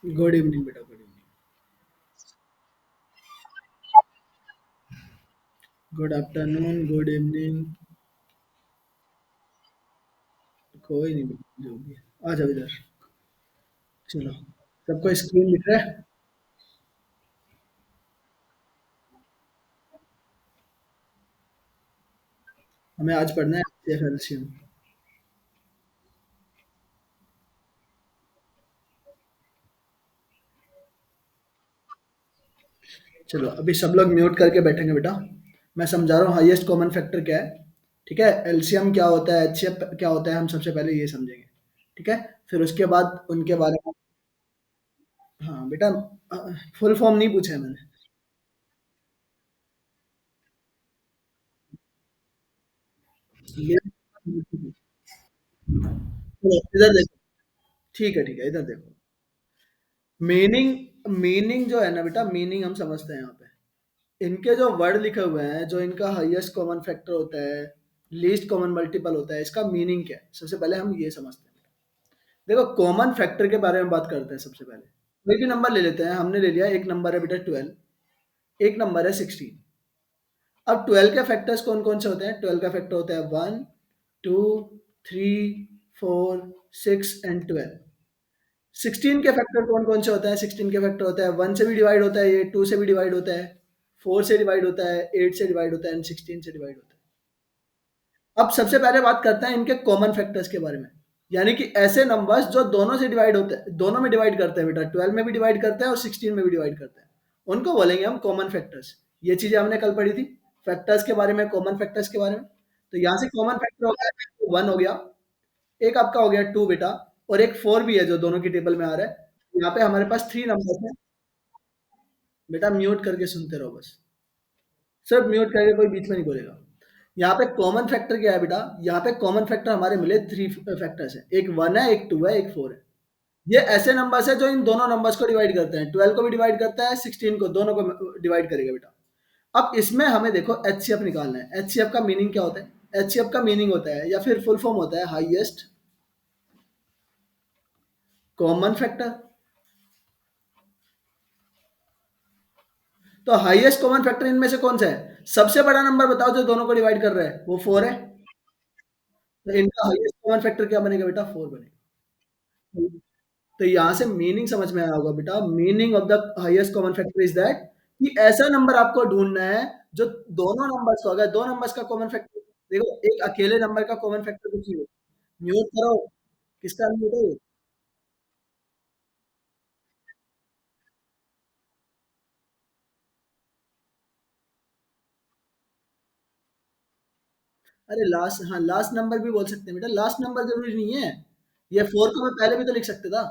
Good evening बेटा, good evening. Good afternoon, good evening. कोई नहीं बेटा, जो भी है आ जाओ इधर। चलो, सबको स्क्रीन दिख रहा है। हमें आज पढ़ना है एलसीएम। चलो, अभी सब लोग म्यूट करके बैठेंगे बेटा। मैं समझा रहा हूँ हाईएस्ट कॉमन फैक्टर क्या है। ठीक है, एलसीएम क्या होता है, एचसीएफ क्या होता है, हम सबसे पहले ये समझेंगे। ठीक है, फिर उसके बाद उनके बारे में। हाँ बेटा, फुल फॉर्म नहीं पूछा है मैंने। ये चलो, इधर देखो। ठीक है, ठीक है, इधर देखो। मीनिंग मीनिंग जो है ना बेटा, मीनिंग हम समझते हैं यहाँ पे। इनके जो वर्ड लिखे हुए हैं, जो इनका हाईएस्ट कॉमन फैक्टर होता है, लीस्ट कॉमन मल्टीपल होता है, इसका मीनिंग क्या है, सबसे पहले हम ये समझते हैं। देखो, कॉमन फैक्टर के बारे में बात करते हैं सबसे पहले। कोई भी नंबर ले लेते हैं, हमने ले लिया एक नंबर है बेटा 12, एक नंबर है 16। अब 12 के फैक्टर्स कौन कौन से होते हैं? 12 का फैक्टर होता है 1, 2, 3, 4, 6 एंड 12। 16 के फैक्टर कौन कौन से होते हैं? 16 के फैक्टर होता है 1 से भी डिवाइड होता है, ये 2 से भी डिवाइड होता है, 4 से डिवाइड होता है, 8 से डिवाइड होता है एंड 16 से डिवाइड होता है। अब सबसे पहले बात करते हैं इनके कॉमन फैक्टर्स के बारे में। यानी कि ऐसे नंबर्स जो दोनों से डिवाइड होते हैं, दोनों में डिवाइड करते हैं बेटा, 12 में भी डिवाइड करते हैं और 16 में भी डिवाइड करते हैं। उनको बोलेंगे हम कॉमन फैक्टर्स। ये चीजें हमने कल पढ़ी थी, फैक्टर्स के बारे में, कॉमन फैक्टर्स के बारे में। तो यहाँ से कॉमन फैक्टर हो गया 1 हो गया, एक आपका हो गया 2 बेटा, और एक 4 भी है जो दोनों की टेबल में आ रहा है। यहाँ पे हमारे पास 3 नंबर्स हैं। बेटा म्यूट करके सुनते रहो बस। सिर्फ म्यूट करके, कोई बीच में नहीं बोलेगा। यहाँ पे कॉमन फैक्टर क्या है बेटा? यहाँ पे कॉमन फैक्टर हमारे मिले 3 फैक्टर्स हैं, एक 1 है, एक 2 है, एक 4 है। ये ऐसे नंबर्स है जो इन दोनों नंबर्स को डिवाइड करते हैं, 12 को भी डिवाइड करता है, 16 को, दोनों को डिवाइड करेगा बेटा। अब इसमें हमें देखो एचसीएफ निकालना है। एचसीएफ का मीनिंग क्या होता है? एचसीएफ का मीनिंग होता है, या फिर फुल फॉर्म होता है, हाईएस्ट कॉमन फैक्टर। तो हाईएस्ट कॉमन फैक्टर इनमें से कौन सा है? सबसे बड़ा नंबर बताओ जो दोनों को डिवाइड कर रहा है, वो 4 है। तो इनका हाईएस्ट कॉमन फैक्टर क्या बनेगा बेटा? 4 बनेगा। तो यहाँ से मीनिंग समझ में आया होगा बेटा। Meaning of the highest common factor is that कि ऐसा नंबर आपको ढूंढना है जो दोनों नंबर्स को, अगर दो नंबर्स का कॉमन फैक्टर, देखो एक अकेले नंबर का कॉमन फैक्टर कुछ नहीं होता। म्यूट करो। किसका म्यूट है? अरे लास्ट, हाँ लास्ट नंबर भी बोल सकते हैं बेटा, लास्ट नंबर जरूरी नहीं है। ये 4 को मैं पहले भी तो लिख सकता था।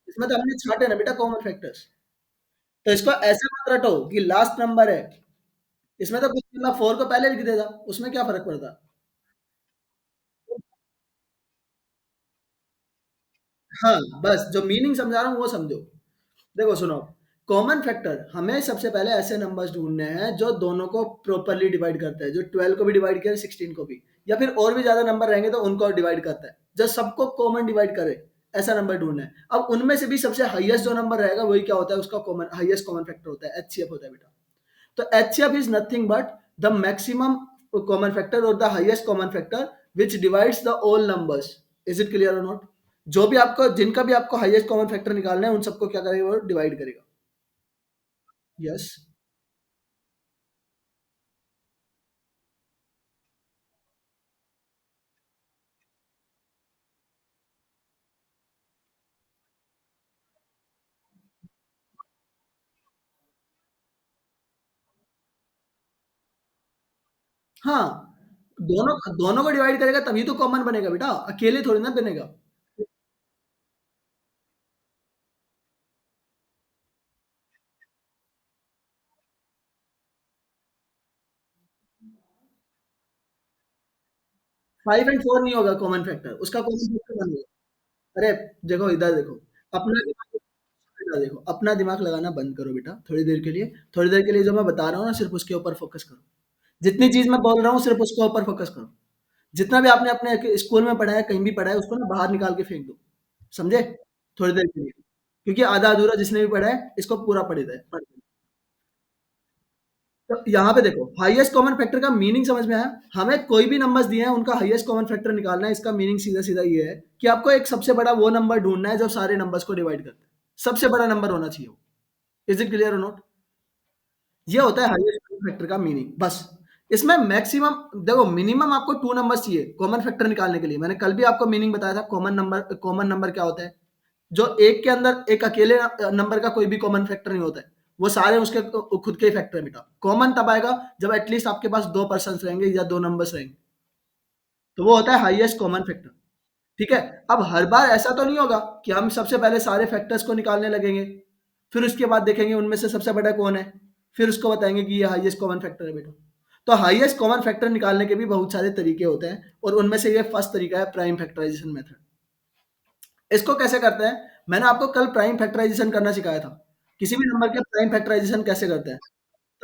इसमें तो हमने छांटे ना बेटा कॉमन फैक्टर्स। तो इसको ऐसे मत रटो कि लास्ट नंबर है। इसमें तो कुछ नहीं, मैं 4 को पहले लिख देता, उसमें क्या फर्क पड़ता? हाँ, बस जो मीनिंग समझा रहा हूँ वो समझो। देखो सुनो, कॉमन फैक्टर हमें सबसे पहले ऐसे नंबर्स ढूंढने हैं जो दोनों को प्रॉपर्ली डिवाइड करता है, जो 12 को भी डिवाइड करे, 16 को भी, या फिर और भी ज्यादा नंबर रहेंगे तो उनको डिवाइड करता है, जो सबको कॉमन डिवाइड करे। ऐसा नंबर ढूंढना है। अब उनमें से भी सबसे हाईएस्ट जो नंबर रहेगा वही क्या होता है? उसका कॉमन, हाईएस्ट कॉमन फैक्टर होता है, एचसीएफ होता है बेटा। तो HCF is nothing but the maximum common factor और the highest common factor which divides the all numbers. Is it clear और नॉट? जो भी आपको, जिनका भी आपको हाईएस्ट कॉमन फैक्टर निकालना है, उन सबको क्या करेगा? वो डिवाइड करेगा। यस। हाँ, दोनों दोनों को डिवाइड करेगा तभी तो कॉमन बनेगा बेटा, अकेले थोड़ी ना बनेगा। 5 एंड 4 नहीं होगा कॉमन फैक्टर, उसका कॉमन फैक्टर बनेगा। अरे देखो, इधर देखो। अपना दिमाग, इधर देखो, अपना दिमाग लगाना बंद करो बेटा थोड़ी देर के लिए। थोड़ी देर के लिए जो मैं बता रहा हूँ ना, सिर्फ उसके ऊपर फोकस करो। जितनी चीज मैं बोल रहा हूँ सिर्फ उसके ऊपर फोकस करो। जितना भी आपने अपने स्कूल में पढ़ा है, कहीं भी पढ़ा है, उसको ना बाहर निकाल के फेंक दो। समझे? थोड़ी देर के लिए। क्योंकि आधा अधूरा जिसने भी पढ़ा है इसको पूरा पढ़ दे। तो यहाँ पे देखो हाईएस्ट कॉमन फैक्टर का मीनिंग समझ में आया। हमें कोई भी नंबर्स दिए हैं उनका हाईएस्ट कॉमन फैक्टर निकालना है। इसका मीनिंग सीधा सीधा ये है कि आपको एक सबसे बड़ा वो नंबर ढूंढना है जो सारे नंबर्स को डिवाइड करता है। सबसे बड़ा नंबर होना चाहिए वो। इज इट क्लियर और नॉट? ये होता है हाईएस्ट कॉमन फैक्टर का मीनिंग बस। इसमें मैक्सिमम देखो मिनिमम आपको टू नंबर्स चाहिए कॉमन फैक्टर निकालने के लिए। मैंने कल भी आपको मीनिंग बताया था कॉमन नंबर क्या होता है। जो एक के अंदर एक अकेले नंबर का कोई भी कॉमन फैक्टर नहीं होता है। वो सारे उसके खुद के ही फैक्टर है बेटा। कॉमन तब आएगा जब एटलीस्ट आपके पास दो पर्सन रहेंगे या दो नंबर्स रहेंगे। तो वो होता है हाईएस्ट कॉमन फैक्टर। ठीक है। अब हर बार ऐसा तो नहीं होगा कि हम सबसे पहले सारे फैक्टर्स को निकालने लगेंगे, फिर उसके बाद देखेंगे उनमें से सबसे बड़ा कौन है, फिर उसको बताएंगे कि ये हाईएस्ट कॉमन फैक्टर है बेटा। तो हाईएस्ट कॉमन फैक्टर निकालने के भी बहुत सारे तरीके होते हैं और उनमें से ये फर्स्ट तरीका है प्राइम फैक्टराइजेशन मेथड। इसको कैसे करते हैं? मैंने आपको कल प्राइम फैक्टराइजेशन करना सिखाया था। किसी भी नंबर के प्राइम फैक्टराइजेशन कैसे करते हैं।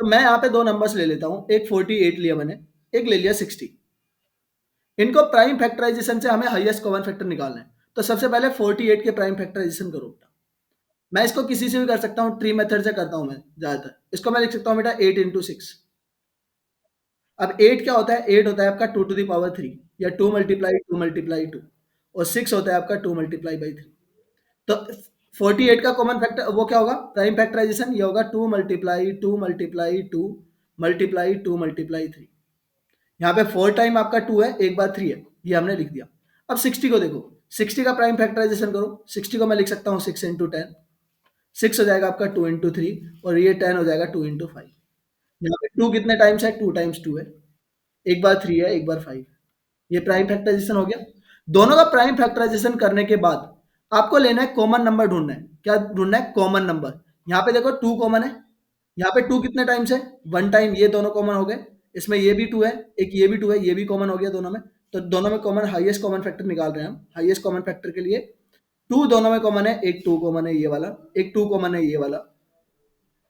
तो मैं यहाँ पे दो नंबर्स ले लेता हूँ, एक 48 लिया मैंने, एक ले लिया 60। इनको प्राइम फैक्टराइजेशन से हमें हाईएस्ट कॉमन फैक्टर निकालना है। तो सबसे पहले 48 के प्राइम फैक्टराइजेशन करो बेटा। मैं इसको किसी से भी कर सकता हूँ, ट्री मेथड से करता हूँ मैं ज्यादातर। इसको मैं लिख सकता हूँ बेटा 8 into 6। अब 8 क्या होता है? 8 होता है आपका 2 to the power 3 या 2 × 2 × 2 और 6 होता है आपका 2 × 3। तो 48 का कॉमन फैक्टर वो क्या होगा? प्राइम फैक्टराइजेशन ये होगा 2 × 2 × 2 × 2 × 3। यहाँ पे 4 टाइम आपका 2 है, एक बार 3 है, ये हमने लिख दिया। अब 60 को देखो, 60 का प्राइम फैक्टराइजेशन करो। 60 को मैं लिख सकता हूँ 6 × 10। 6 हो जाएगा आपका 2 × 3 और ये 10 हो जाएगा 2 × 5। यहाँ पे 2 कितने टाइम्स है? 2 टाइम्स 2 है, एक बार 3 है, एक बार 5। ये प्राइम फैक्टराइजेशन हो गया। दोनों का प्राइम फैक्टराइजेशन करने के बाद आपको लेना है कॉमन नंबर ढूंढना है। क्या ढूंढना है? Common number. यहाँ पे देखो 2 कॉमन है। यहाँ पे 2 कितने टाइम्स है? 1 टाइम। ये दोनों कॉमन हो गए। इसमें ये भी 2 है, एक ये भी 2 है, ये भी कॉमन हो गया दोनों में। तो दोनों में कॉमन हाईएस्ट कॉमन फैक्टर निकाल रहे हैं हम। हाईएस्ट कॉमन फैक्टर के लिए 2 दोनों में कॉमन है, एक 2 कॉमन है ये वाला, एक 2 कॉमन है ये वाला।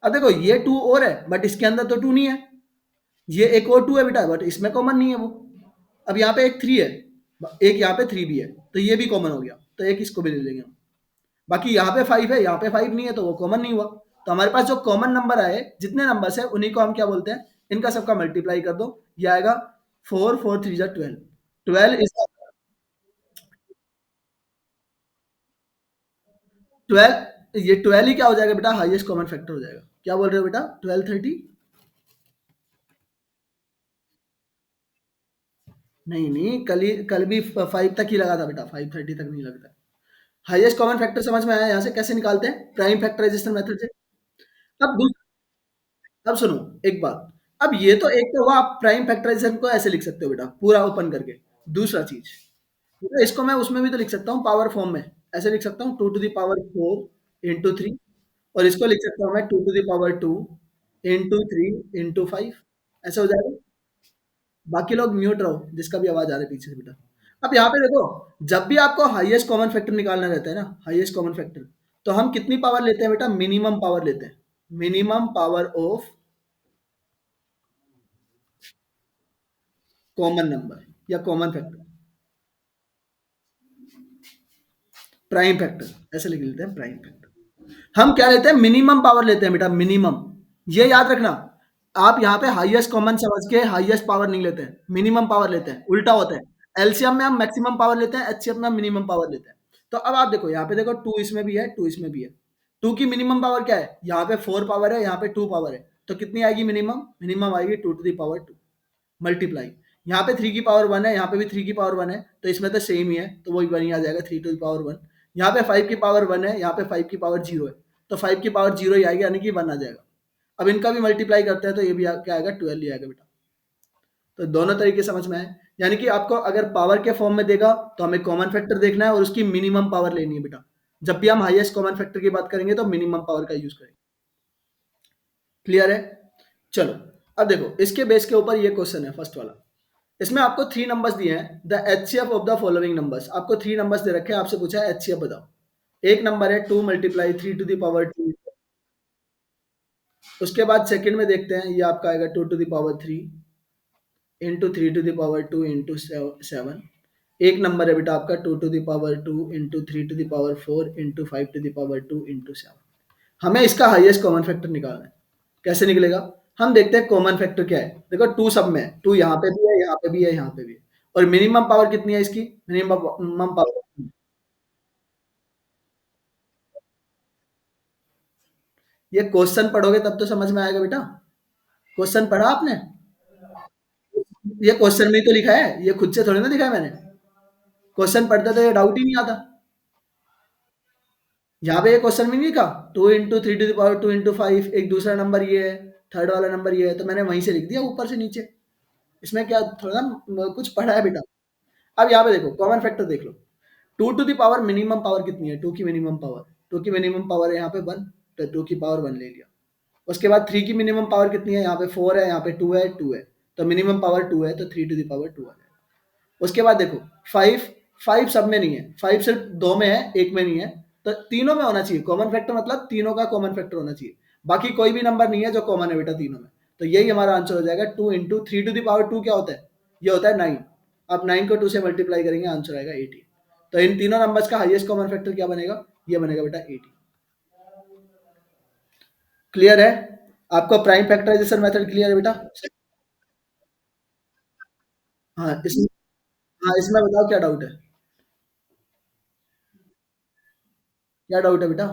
अब देखो ये 2 और है बट इसके अंदर तो 2 नहीं है। ये एक और 2 है बेटा बट इसमें कॉमन नहीं है वो। अब यहाँ पे एक 3 है, एक यहाँ पे 3 भी है, तो ये भी कॉमन हो गया, तो एक इसको भी ले लेंगे हम। बाकी यहाँ पे 5 है, यहाँ पे 5 नहीं है, तो वो कॉमन नहीं हुआ। तो हमारे पास जो कॉमन नंबर आए, जितने नंबर्स है उन्हीं को हम क्या बोलते हैं? इनका सबका मल्टीप्लाई कर दो। ये आएगा 4 4 3 12। 12 इज 12। ये 12 ही क्या हो जाएगा बेटा? हाईएस्ट कॉमन फैक्टर हो जाएगा। क्या बोल रहे हो बेटा? 12 30? नहीं नहीं, कल भी 5 तक ही लगा था बेटा, 5:30 तक नहीं लगता। हाईएस्ट कॉमन फैक्टर समझ में आया यहाँ से कैसे निकालते हैं? प्राइम फैक्टराइजेशन मेथड से। अब अब सुनो एक बात। अब ये तो एक तो हुआ, आप प्राइम फैक्टराइजेशन को ऐसे लिख सकते हो बेटा पूरा ओपन करके। दूसरा चीज, इसको मैं उसमें भी तो लिख सकता हूँ पावर फॉर्म में। ऐसे लिख सकता हूँ 2 to the power 4 into 3। और इसको लिख सकता हूँ मैं 2 to the power 2 into 3 into 5। ऐसे हो जाएगा। बाकी लोग म्यूट रहो, जिसका भी आवाज आ रहा है पीछे से बेटा। अब यहाँ पे देखो, जब भी आपको हाईएस्ट कॉमन फैक्टर निकालना रहता है ना, हाईएस्ट कॉमन फैक्टर, तो हम कितनी पावर लेते हैं बेटा? मिनिमम पावर लेते हैं। Minimum power of common number या कॉमन फैक्टर, प्राइम फैक्टर ऐसे लिख लेते हैं, प्राइम फैक्टर। हम क्या लेते हैं? मिनिमम पावर लेते हैं बेटा, मिनिमम। ये याद रखना। आप यहाँ पे हाईएस्ट कॉमन समझ के हाईएस्ट पावर नहीं लेते हैं, मिनिमम पावर लेते हैं, उल्टा होता है। एलसीएम में हम मैक्सिमम पावर लेते हैं, एचसीएफ में हम मिनिमम पावर लेते हैं। तो अब आप देखो यहाँ पे देखो 2 इसमें भी है, 2 इसमें भी है। 2 की मिनिमम पावर क्या है? यहाँ पे 4 पावर है, यहाँ पे 2 पावर है। तो कितनी आएगी मिनिमम? मिनिमम आएगी 2 to the power 2 मल्टीप्लाई। यहाँ पे 3 की पावर 1 है, यहाँ पे भी 3 की पावर 1 है, तो इसमें तो सेम ही है, तो वही 1 ही आ जाएगा, 3 to the power 1। यहाँ पे 5 की पावर 1 है, यहाँ पे 5 की पावर 0 है, तो 5 की पावर 0 ही आएगी, यानी कि 1 आ जाएगा। अब इनका भी मल्टीप्लाई करते हैं तो ये भी क्या आएगा? 12 ही आएगा बेटा। तो दोनों तरीके समझ में आए। यानी कि आपको अगर पावर के फॉर्म में देगा तो हमें कॉमन फैक्टर देखना है और उसकी मिनिमम पावर लेनी है बेटा। जब भी हम हाईएस्ट कॉमन फैक्टर की बात करेंगे तो मिनिमम पावर का यूज करेंगे। क्लियर है? चलो, अब देखो इसके बेस के ऊपर ये क्वेश्चन है फर्स्ट वाला। इसमें आपको 3 नंबर्स दिए हैं, the HCF of the following numbers. आपको 3 नंबर्स दे रखे हैं, आपसे पूछा है एचसीएफ बताओ। एक नंबर है 2 × 3 to the power 2। उसके बाद सेकंड में देखते हैं, ये आपका आएगा 2 to the power 3 into 3 to the power 2 into 7 एक नंबर है बेटा आपका 2 to the power 2 into 3 to the power 4 into 5 to the power 2 into 7। हमें इसका हाईएस्ट कॉमन फैक्टर निकालना है। कैसे निकलेगा? हम देखते हैं कॉमन फैक्टर क्या है। देखो 2 सब में है, 2 यहाँ पे भी है, यहाँ पे भी है, यहाँ पे भी है। और मिनिमम पावर कितनी है इसकी? मिनिमम पावर, ये क्वेश्चन पढ़ोगे तब तो समझ में आएगा बेटा। क्वेश्चन पढ़ा आपने? ये क्वेश्चन में ही तो लिखा है, ये खुद से थोड़ी ना लिखा है मैंने। क्वेश्चन पढ़ते तो ये डाउट ही नहीं आता। यहाँ पे ये क्वेश्चन में नहीं लिखा 2 into 3 to the power 2 into 5, एक दूसरा नंबर ये है, थर्ड वाला नंबर ये है, तो मैंने वहीं से लिख दिया ऊपर से नीचे। इसमें क्या थोड़ा ना कुछ पढ़ा है बेटा। अब यहाँ पे देखो कॉमन फैक्टर देख लो। 2 to the power minimum power कितनी है? 2 की मिनिमम पावर, 2 की मिनिमम पावर है यहाँ पे 1, तो 2 की पावर 1 ले लिया। उसके बाद 3 की मिनिमम पावर कितनी है? यहाँ पे 4 है, यहाँ पे 2 है, 2 है, तो मिनिमम पावर 2 है, तो 3 to the power 2 आ जाएगा। उसके बाद देखो 5, 5 सब में नहीं है, 5 सिर्फ 2 में है, एक में नहीं है, तो तीनों में होना चाहिए। कॉमन फैक्टर मतलब तीनों का कॉमन फैक्टर होना चाहिए। बाकी कोई भी नंबर नहीं है जो कॉमन है बेटा तीनों में, तो यही हमारा आंसर हो जाएगा। 2 into 3 to the power 2 क्या होता है? ये होता है 9। आप 9 को 2 से मल्टीप्लाई करेंगे, आंसर आएगा 18। तो इन तीनों नंबर्स का हाईएस्ट कॉमन फैक्टर क्या बनेगा? ये बनेगा बेटा 18। क्लियर है? आपको प्राइम फैक्टराइजेशन मेथड क्लियर है बेटा? हाँ इसमें, हाँ इसमें बताओ क्या डाउट है? क्या डाउट है बेटा?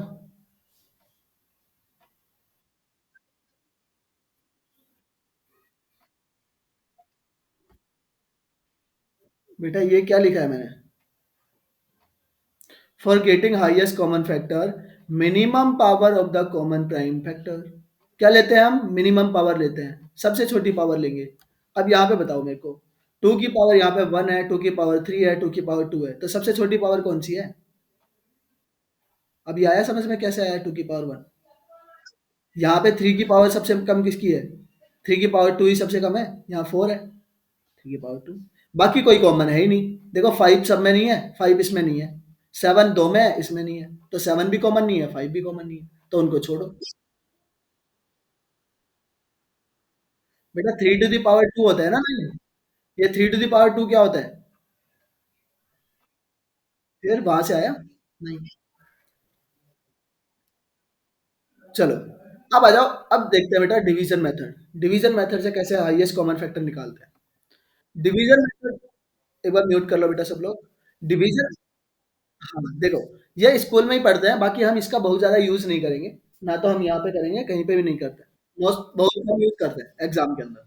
बेटा ये क्या लिखा है मैंने? For getting highest common factor, minimum power of the common prime factor. क्या लेते हैं हम? मिनिमम पावर लेते हैं, सबसे छोटी पावर लेंगे। अब यहाँ पे बताओ मेरे को, 2 की पावर यहाँ पे 1 है, 2 की पावर 3 है, 2 की पावर 2 है, तो सबसे छोटी पावर कौन सी है? अभी आया समझ में कैसे आया 2 की पावर 1? यहाँ पे 3 की पावर सबसे कम किसकी है? 3 की पावर 2 ही सबसे कम है, यहाँ 4 है, 3 की पावर 2। बाकी कोई कॉमन है ही नहीं। देखो 5 सब में नहीं है, 5 इसमें नहीं है, 7 दो में है, इसमें नहीं है, तो 7 भी कॉमन नहीं है, 5 भी कॉमन नहीं है, तो उनको छोड़ो। बेटा 3 टू द पावर 2 होता है ना, नहीं? ये 3 टू द पावर 2 क्या होता है? फिर वहां से आया? नहीं। चलो अब आ जाओ। अब देखते हैं बेटा डिवीजन मेथड। डिवीजन मेथड से कैसे हाईएस्ट कॉमन फैक्टर निकालते हैं? डिवीजन मेथड, एक बार म्यूट कर लो बेटा सब लोग। डिवीजन, हाँ देखो, ये स्कूल में ही पढ़ते हैं, बाकी हम इसका बहुत ज्यादा यूज नहीं करेंगे। ना तो हम यहाँ पे करेंगे, कहीं पे भी नहीं करते। मोस्ट बहुत कम यूज करते हैं एग्जाम के अंदर।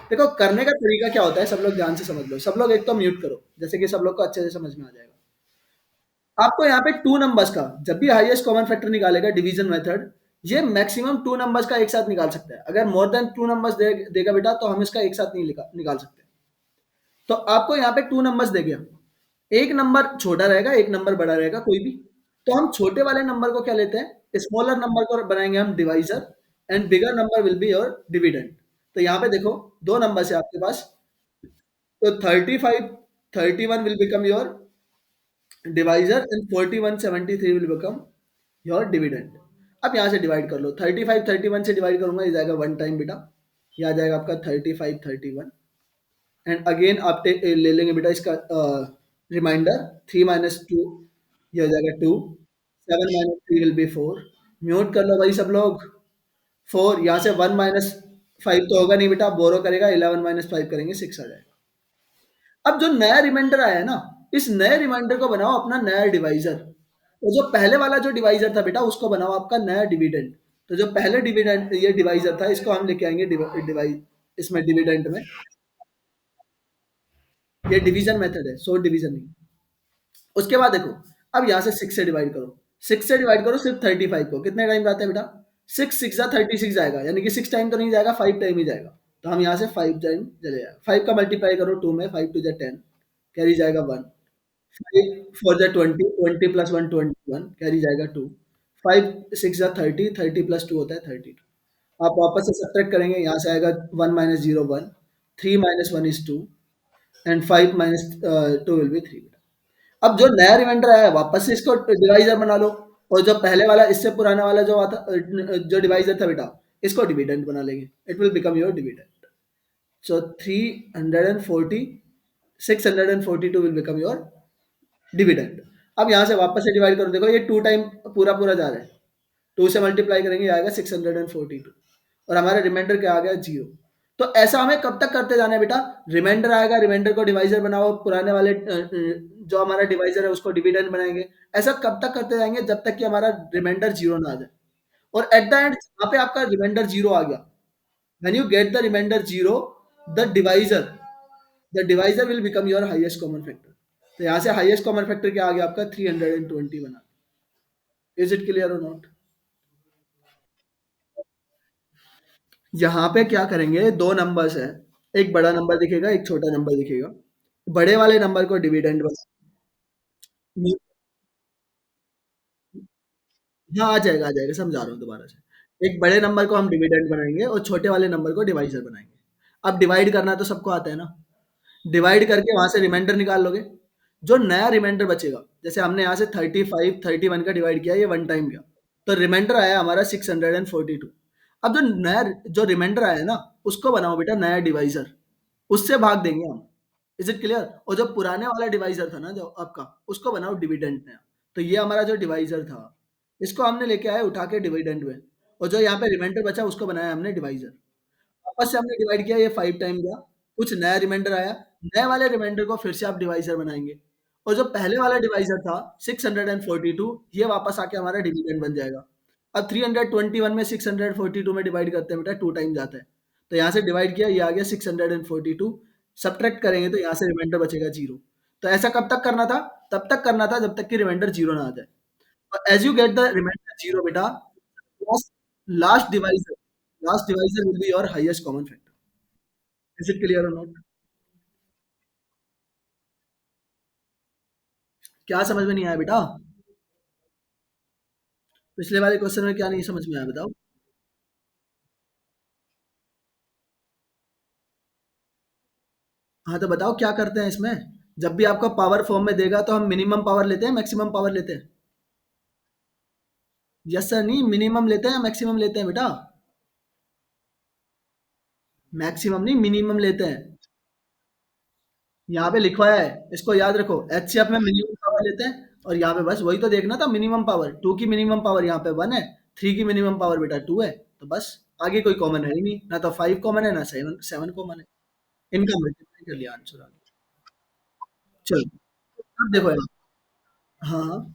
देखो करने का तरीका क्या होता है, सब लोग ध्यान से समझ लो। सब लोग एक तो म्यूट करो, जैसे कि सब लोग को अच्छे से समझ में आ जाएगा। आपको यहाँ पे टू नंबर्स का जब भी हाईएस्ट कॉमन फैक्टर निकालेगा डिवीजन मेथड, ये मैक्सिमम टू नंबर्स का एक साथ निकाल सकता है। अगर मोर देन टू नंबर्स देगा बेटा, तो हम इसका एक साथ नहीं निकाल सकते। तो आपको यहाँ पे टू नंबर्स दे गया, एक नंबर छोटा रहेगा, एक नंबर बड़ा रहेगा, कोई भी। तो हम छोटे वाले नंबर को क्या लेते हैं? स्मॉलर नंबर को बनाएंगे हम divisor, and bigger number will be your dividend. तो यहाँ पे देखो दो नंबर है आपके पास, तो 35, 31 will become your divisor, and 41, 73 will become your dividend. अब यहाँ से डिवाइड कर लो, 35 31 से डिवाइड करूंगा, ये जाएगा वन टाइम बेटा, ये आ जाएगा आपका 35 31। एंड अगेन आप ले लेंगे बेटा इसका रिमाइंडर, 3 - 2, ये हो जाएगा 2, 7 - 3 विल बी 4। म्यूट कर लो भाई सब लोग। 4 यहाँ से 1 - 5 तो होगा नहीं बेटा, बोरो करेगा, 11 - 5 करेंगे, 6 आ जाएगा। अब जो नया रिमाइंडर आया है ना, इस नए रिमाइंडर को बनाओ अपना नया डिवाइजर। तो जो पहले वाला जो डिवाइजर था बेटा, उसको बनाओ आपका नया डिविडेंड। तो जो पहले डिविडेंड ये डिवाइजर था, इसको हम लेके आएंगे डिवाइज, इसमें डिविडेंड में। ये डिवीजन मेथड है, सो डिवीजन नहीं। उसके बाद देखो, अब यहाँ से 6 से डिवाइड करो, 6 से डिवाइड करो सिर्फ 35 को, कितने टाइम जाता है बेटा? 6 6 36 जाएगा, यानी कि 6 टाइम तो नहीं जाएगा, 5 टाइम ही जाएगा। तो हम यहाँ से 5 टाइम चले जाएगा। 5 का मल्टीप्लाई करो 2 में, 5 × 2 = 10, कैरी जाएगा 1। 5 × 4 = 20, 20 + 1 21, कैरी जाएगा 2। 5 × 6 = 30, 30 + 2 होता है 32। आप वापस से सब्ट्रैक्ट करेंगे, यहाँ से आएगा 1 - 0 1, 3 - 1 = 2, एंड 5 - 2 विल बी 3। अब जो नया रिमाइंडर आया है, वापस से इसको डिवाइजर बना लो, और जो पहले वाला इससे पुराना वाला जो आता जो डिवाइजर था बेटा, इसको डिविडेंड बना लेंगे, it will become your dividend. So 340 642 will become your dividend. अब यहाँ से वापस से डिवाइड करो, देखो ये 2 टाइम पूरा पूरा जा रहा है, 2 से मल्टीप्लाई करेंगे आएगा 642 और हमारा रिमाइंडर क्या आ गया 0। तो ऐसा हमें कब तक करते जाना है बेटा, रिमाइंडर आएगा, रिमाइंडर को डिवाइजर बनाओ, पुराने वाले जो हमारा डिवाइजर है उसको डिविडेंड बनाएंगे। ऐसा कब तक करते जाएंगे जब तक कि हमारा रिमाइंडर 0 ना आ जाए। और एट द एंड यहाँ पे आपका रिमाइंडर 0 आ गया, when you get the reminder 0, the divisor will become your highest common factor. तो यहाँ से हाईएस्ट कॉमन फैक्टर क्या आ गया आपका 320 बना। इज इट क्लियर और नॉट? यहाँ पे क्या करेंगे, दो नंबर्स है, एक बड़ा नंबर दिखेगा एक छोटा नंबर दिखेगा, बड़े वाले नंबर को डिविडेंड बना। हाँ, आ जाएगा, समझा रहा हूँ दोबारा से। एक बड़े नंबर को हम डिविडेंड बनाएंगे और छोटे वाले नंबर को डिवाइजर बनाएंगे। अब डिवाइड करना तो सबको आता है ना, डिवाइड करके वहां से रिमाइंडर निकाल लोगे। जो नया रिमाइंडर बचेगा, जैसे हमने यहाँ से 35 31 का डिवाइड किया, ये वन टाइम गया, तो रिमाइंडर आया हमारा 642। अब जो नया जो रिमाइंडर आया ना, उसको बनाओ बेटा नया डिवाइजर, उससे भाग देंगे हम। Is it clear? और जो पुराने वाला डिवाइजर था ना जो आपका, उसको बनाओ डिविडेंड नया। तो ये हमारा जो डिवाइजर था, इसको हमने लेके आए उठा के डिविडेंड में, और जो यहाँ पे रिमाइंडर बचा उसको बनाया हमने डिवाइजर। वापस से हमने डिवाइड किया, ये 5 टाइम गया, कुछ नया रिमाइंडर आया, नए वाले रिमाइंडर को फिर से आप डिवाइजर बनाएँगे, और जो पहले वाला डिवाइजर था 642, ये वापस आके हमारा डिविडेंड बन जाएगा। अब 321 में 642 में डिवाइड करते हैं बेटा, 2 टाइम जाता है। तो यहाँ से डिवाइड किया, ये आ गया 642, सब्ट्रैक्ट करेंगे तो यहाँ से रिमाइंडर बचेगा 0। तो ऐसा कब तक करना था? तब तक करना था जब तक कि रिमाइंडर 0 ना आ जाए। और as you get the reminder 0 बेटा, last last divisor last divisor will be your highest common factor. Is it clear और नॉट? क्या समझ में नहीं आया बेटा? पिछले वाले क्वेश्चन में क्या नहीं समझ में आया बताओ? हाँ तो बताओ क्या करते हैं इसमें? जब भी आपको पावर फॉर्म में देगा तो हम मिनिमम पावर लेते हैं मैक्सिमम पावर लेते हैं? यस सर, नहीं मिनिमम लेते हैं मैक्सिमम लेते हैं बेटा? मैक्सिमम नहीं मिनिमम लेते हैं। यहाँ पे लिखवाया है, इसको याद रखो, एचसीएफ में मिनिमम पावर लेते हैं, और यहाँ पे बस वही तो देखना था, मिनिमम पावर 2 की मिनिमम पावर यहाँ पे 1 है, 3 की मिनिमम पावर बेटा 2 है, तो बस आगे कोई कॉमन है ही नहीं, ना तो 5 कॉमन है ना 7 7 कॉमन है। इनका मल्टीप्लाई कर लिया, आंसर आ गया। चलो अब देखो यार। हाँ हाँ।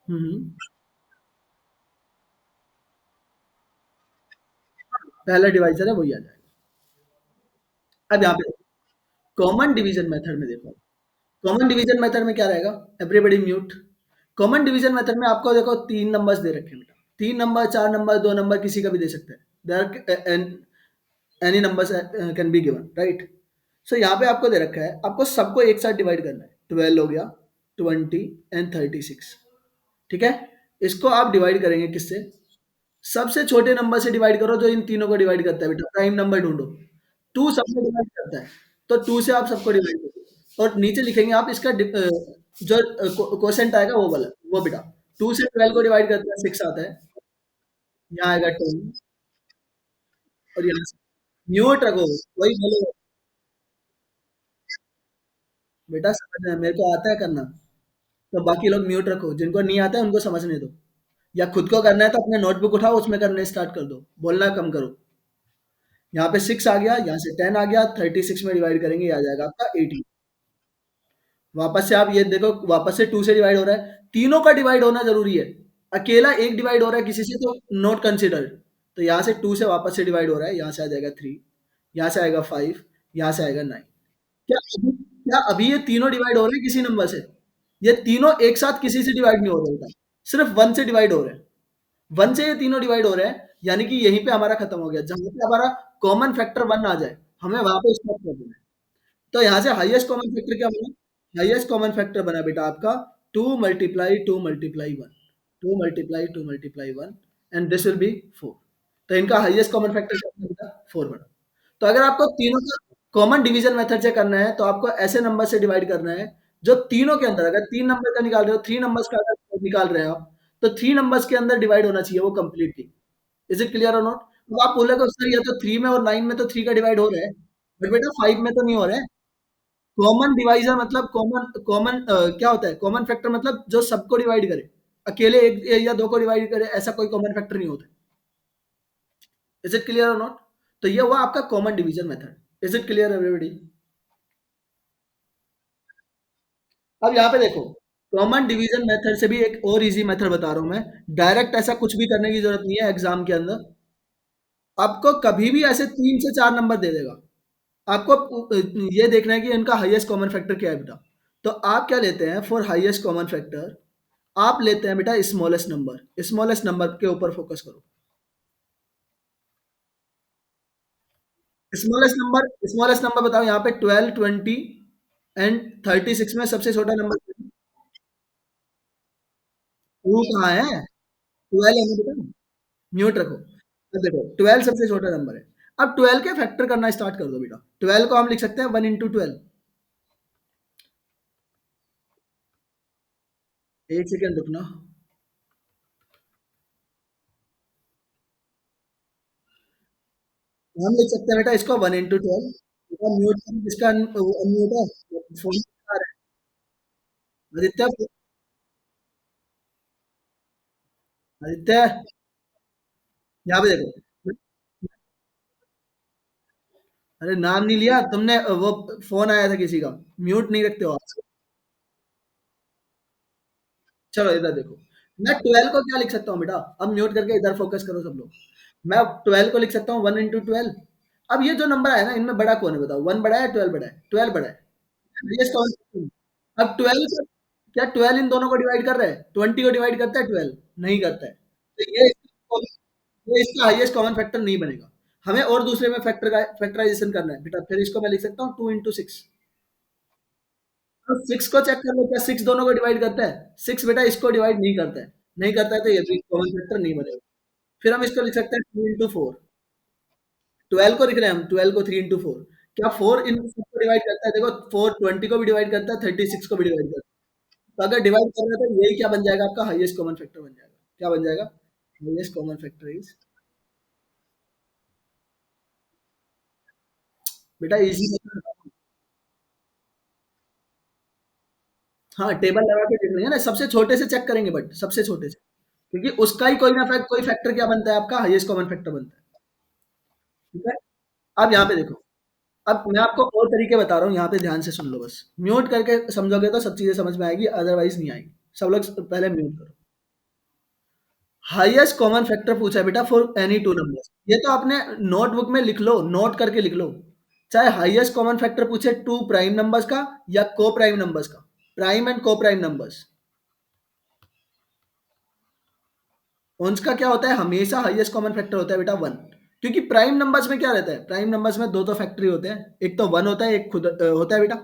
हम्म। पहला डिवाइजर है वही आ जाएगा। अब यहाँ पे कॉमन डिवीजन मेथड में देखो, कॉमन डिवीजन मेथड में क्या रहेगा, everybody mute. Common division method में आपको देखो 3 नंबर्स दे रखे हैं बेटा, 3 नंबर 4 नंबर 2 नंबर किसी का भी दे सकते हैं, there any numbers can be given, right? So यहाँ पे आपको दे रखा है, आपको सबको एक साथ डिवाइड करना है, 12 हो गया, 20 एंड 36, ठीक है? इसको आप डिवाइड करेंगे किससे? सबसे छोटे नंबर से डिवाइड करो जो इन तीनों को डिवाइड करता है बेटा, प्राइम नंबर ढूंढो। 2 सबको डिवाइड करता है, तो 2 से आप सबको डिवाइड करो, और नीचे लिखेंगे आप इसका जो क्वोशंट आएगा वो वाला, वो बेटा 2 से 12 को डिवाइड करते हैं 6 आता है, यहाँ आएगा 10, और यहाँ से म्यूट रखो, वही बोलो बेटा, समझ में मेरे को आता है करना, तो बाकी लोग म्यूट रखो, जिनको नहीं आता है उनको समझने दो, या खुद को करना है तो अपने नोटबुक उठाओ उसमें करने स्टार्ट कर दो, बोलना कम करो। यहाँ पे 6 आ गया, यहाँ से 10 आ गया, 36 में डिवाइड करेंगे, ये आ जाएगा आपका 18। वापस से आप ये देखो, वापस से 2 से डिवाइड हो रहा है, तीनों का डिवाइड होना ज़रूरी है। अकेला एक डिवाइड हो रहा है किसी से तो नॉट कंसिडर्ड। तो यहाँ से 2 से वापस से डिवाइड हो रहा है, यहाँ से आ जाएगा 3, यहाँ से आएगा 5, यहाँ से आएगा 9। क्या अभी क्या अभी ये तीनों डिवाइड हो रहे हैं किसी नंबर से? ये तीनों एक साथ किसी से डिवाइड नहीं हो रहे बेटा, सिर्फ 1 से डिवाइड हो रहे हैं। 1 से ये तीनों डिवाइड हो रहे हैं, यानी कि यहीं पे हमारा खत्म हो गया। जहाँ पे हमारा कॉमन फैक्टर 1 आ जाए, हमें वहाँ पे स्टॉप कर देना है। तो यहाँ से हाईएस्ट कॉमन फैक्टर क्या बना? हाईएस्ट कॉमन फैक्टर बना बेटा आपका 2 multiply 2 multiply 1, 2 multiply 2 multiply 1, and this will be 4। तो इनका हाईएस्ट कॉमन फैक्टर क्या बना बेटा? 4 बना। तो अगर आपको तीनों का कॉमन डिवीजन मेथड से करना है, तो आपको ऐसे नंबर से डिवाइड करना है जो तीनों के अंदर, अगर 3 नंबर का निकाल रहे हो, 3 नंबर्स का अगर निकाल रहे हो आप, तो 3 नंबर्स के अंदर डिवाइड होना चाहिए वो कंप्लीटली। इज इट क्लियर और नॉट? अब आप बोलोगे सर ये तो 3 में और 9 में तो 3 का डिवाइड हो रहा है। बट बेटा 5 में तो नहीं हो रहे हैं। कॉमन डिवाइज़र मतलब कॉमन क्या होता है? कॉमन फैक्टर मतलब जो सबको डिवाइड करे। अकेले 1 या 2 को डिवाइड करे, ऐसा कोई कॉमन फैक्टर नहीं होता। इज़ इट क्लियर और नॉट? तो ये हुआ आपका common division method. Is it clear everybody? अब यहाँ पे देखो, कॉमन डिवीज़न मेथड से भी एक और ईज़ी मेथड बता रहा हूँ मैं। डायरेक्ट ऐसा कुछ भी करने की ज़रूरत नहीं है एग्ज़ाम के अंदर। आपको कभी भी ऐसे 3 से 4 नंबर दे देगा। आपको ये देखना है कि इनका हाईएस्ट कॉमन फैक्टर क्या है बेटा। तो आप क्या लेते हैं फॉर हाईएस्ट कॉमन फैक्टर, आप लेते हैं बेटा स्मॉलेस्ट नंबर के ऊपर फोकस करो। स्मॉलेस्ट नंबर बताओ यहाँ पे 12, 20 एंड 36 में सबसे छोटा नंबर 2 कहाँ है? 12 है ना बेटा, म्यूट रखो। अब देखो 12 सबसे छोटा नंबर है। अब 12 के फैक्टर करना स्टार्ट कर दो बेटा। 12 को हम लिख सकते हैं 1 इंटू 12। एक सेकेंड रुकना। हम लिख सकते हैं बेटा इसको 1 इंटू 12। म्यूट किसका अनम्यूट है? फोन आ रहा है। आदित्य, आदित्य, यहाँ पे देखो। अरे नाम नहीं लिया तुमने, वो फोन आया था किसी का। म्यूट नहीं रखते हो आप। चलो इधर देखो, मैं 12 को क्या लिख सकता हूँ बेटा। अब म्यूट करके इधर फोकस करो सब लोग। मैं 12 को लिख सकता हूँ 1 इंटू 12। अब ये जो नंबर है ना, इनमें बड़ा कौन है बताओ? 1 बड़ा है, 12 बड़ा है? 12 बड़ा है। हाईएस्ट कौन? अब 12 को, क्या 12 इन दोनों को डिवाइड कर रहा है? 20 को डिवाइड करता है 12? नहीं करता है। तो ये इसका हाईएस्ट कॉमन फैक्टर नहीं बनेगा। हमें और दूसरे में फैक्टराइजेशन करना है बेटा। फिर इसको मैं लिख सकता हूँ 2 इंटू 6। तो 6 को चेक कर लो, क्या 6 दोनों को डिवाइड करता है? 6 बेटा इसको डिवाइड नहीं करता है। नहीं करता है तो ये भी कॉमन फैक्टर नहीं बनेगा। फिर हम इसको लिख सकते हैं 2 इंटू 4। 12 को लिख रहे हैं हम, 12 को 3 इंटू 4। क्या 4 इन सबको डिवाइड करता है? देखो 4 20 को भी डिवाइड करता है, 36 को भी डिवाइड करता है। तो अगर डिवाइड कर रहे हैं तो यही क्या बन जाएगा? आपका हाईएस्ट कॉमन फैक्टर बन जाएगा। क्या बन जाएगा? हाईएस्ट कॉमन फैक्टर इज, बेटा इजी। हाँ, टेबल लगा के देख लेंगे ना, सबसे छोटे से चेक करेंगे, बट सबसे छोटे से। क्योंकि उसका ही कोई फैक्टर क्या बनता है? आपका हाईएस्ट कॉमन फैक्टर बनता है। ठीक है? अब यहाँ पे देखो, अब मैं आपको और तरीके बता रहा हूँ, यहाँ पे ध्यान से सुन लो बस। म्यूट करके समझोगे तो सब चीजें समझ में आएगी, अदरवाइज नहीं आएगी। सब लोग पहले म्यूट करो। हाईएस्ट कॉमन फैक्टर पूछा है बेटा फॉर एनी टू नंबर्स। ये तो आपने नोटबुक में लिख लो, नोट करके लिख लो। चाहे हाईएस्ट कॉमन फैक्टर पूछे टू प्राइम नंबर्स का या को प्राइम नंबर्स का, प्राइम एंड को प्राइम नंबर्स, उनका क्या होता है? हमेशा हाईएस्ट कॉमन फैक्टर होता है बेटा 1। क्योंकि प्राइम नंबर्स में क्या रहता है? प्राइम नंबर्स में दो फैक्टर ही होते हैं, एक तो 1 होता है, एक खुद होता है बेटा।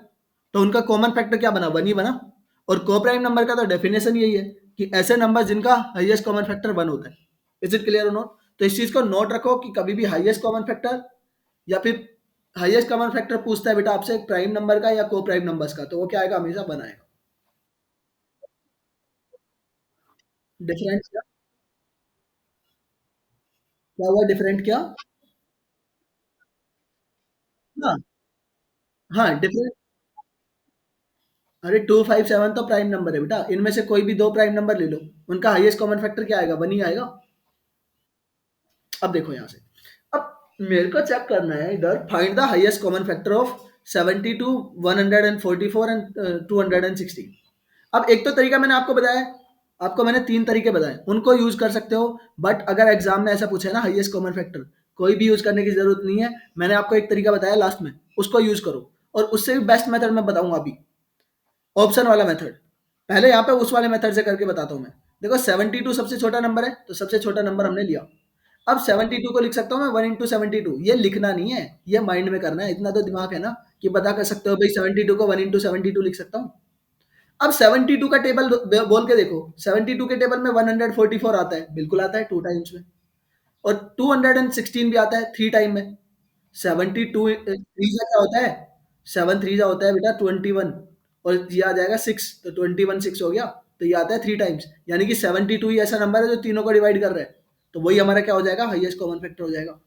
तो उनका कॉमन फैक्टर क्या बना? 1 ही बना। और को प्राइम नंबर का तो डेफिनेशन यही है कि ऐसे नंबर जिनका हाईएस्ट कॉमन फैक्टर 1 होता है। इज इट क्लियर और नॉट? तो इस चीज को नोट रखो कि कभी भी हाईएस्ट कॉमन फैक्टर या फिर हाईएस्ट कॉमन फैक्टर पूछता है बेटा आपसे प्राइम नंबर का या को प्राइम नंबर्स का, तो वो क्या आएगा? हमेशा 1 आएगा। डिफरेंट क्या? क्या हुआ डिफरेंट क्या? हाँ, हाँ डिफरेंट। अरे 257 तो प्राइम नंबर है बेटा, इनमें से कोई भी दो प्राइम नंबर ले लो, उनका हाईएस्ट कॉमन फैक्टर क्या आएगा? 1 ही आएगा। अब देखो यहाँ से, अब मेरे को चेक करना है इधर, find the highest common factor of 72, 144 and 216। अब एक तो तरीका मैंने आपको बताया, आपको मैंने 3 तरीके बताए, उनको यूज कर सकते हो। बट अगर एग्जाम में ऐसा पूछे ना हाईएस्ट कॉमन फैक्टर, कोई भी यूज करने की जरूरत नहीं है। मैंने आपको एक तरीका बताया लास्ट में, उसको यूज करो। और उससे भी बेस्ट मेथड मैं बताऊंगा अभी, ऑप्शन वाला मेथड। पहले यहाँ पे उस वाले मेथड से करके बताता हूँ मैं। देखो 72 सबसे छोटा नंबर है, तो सबसे छोटा नंबर हमने लिया। अब 72 को लिख सकता हूँ मैं 1 इंटू 72। ये लिखना नहीं है, ये माइंड में करना है। इतना तो दिमाग है ना कि पता कर सकते हो भाई 72 को 1 इंटू 72 लिख सकता हूँ। अब 72 का टेबल बोल के देखो, 72 के टेबल में 144 आता है, बिल्कुल आता है 2 टाइम्स में। और 216 भी आता है 3 टाइम में। 72 थ्री जा क्या होता है? 7 थ्री जा होता है बेटा 21। और ये आ जाएगा 6, तो 21 6 हो गया। तो ये आता है 3 टाइम्स, यानी कि 72 ही ऐसा नंबर है जो तीनों को डिवाइड कर रहा है। तो वही हमारा क्या हो जाएगा? हाईएस्ट कॉमन फैक्टर हो जाएगा।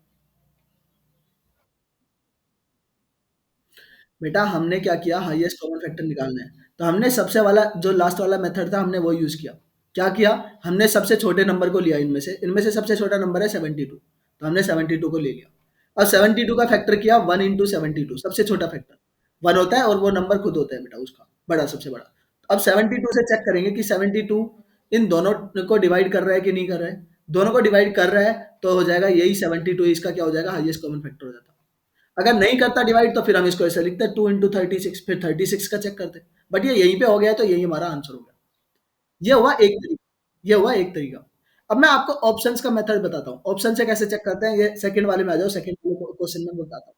बेटा हमने क्या किया, हाईएस्ट कॉमन फैक्टर निकालना है, तो हमने सबसे वाला जो लास्ट वाला मेथड था हमने वो यूज किया। क्या किया, हमने सबसे छोटे नंबर को लिया, इनमें से सबसे छोटा नंबर है 72, तो हमने 72 को ले लिया। और 72 का फैक्टर किया 1 into 72, सबसे छोटा फैक्टर 1 होता है, और वो नंबर खुद होता है बेटा उसका बड़ा, सबसे बड़ा। अब 72 से चेक करेंगे कि 72 इन दोनों को डिवाइड कर रहा है कि नहीं कर रहा है। दोनों को डिवाइड कर रहा है तो हो जाएगा यही 72, इसका क्या हो जाएगा, हाईएस्ट कॉमन फैक्टर हो जाता है। अगर नहीं करता डिवाइड तो फिर हम इसको ऐसे लिखते हैं 2 into 36, फिर 36 का चेक करते हैं। बट ये यहीं पे हो गया, तो यही हमारा आंसर हो गया। ये हुआ एक तरीका, ये हुआ एक तरीका। अब मैं आपको ऑप्शंस का मेथड बताता हूँ, ऑप्शन से कैसे चेक करते हैं, ये सेकंड वाले में आ जाओ, सेकंड वाले क्वेश्चन में बताता हूँ।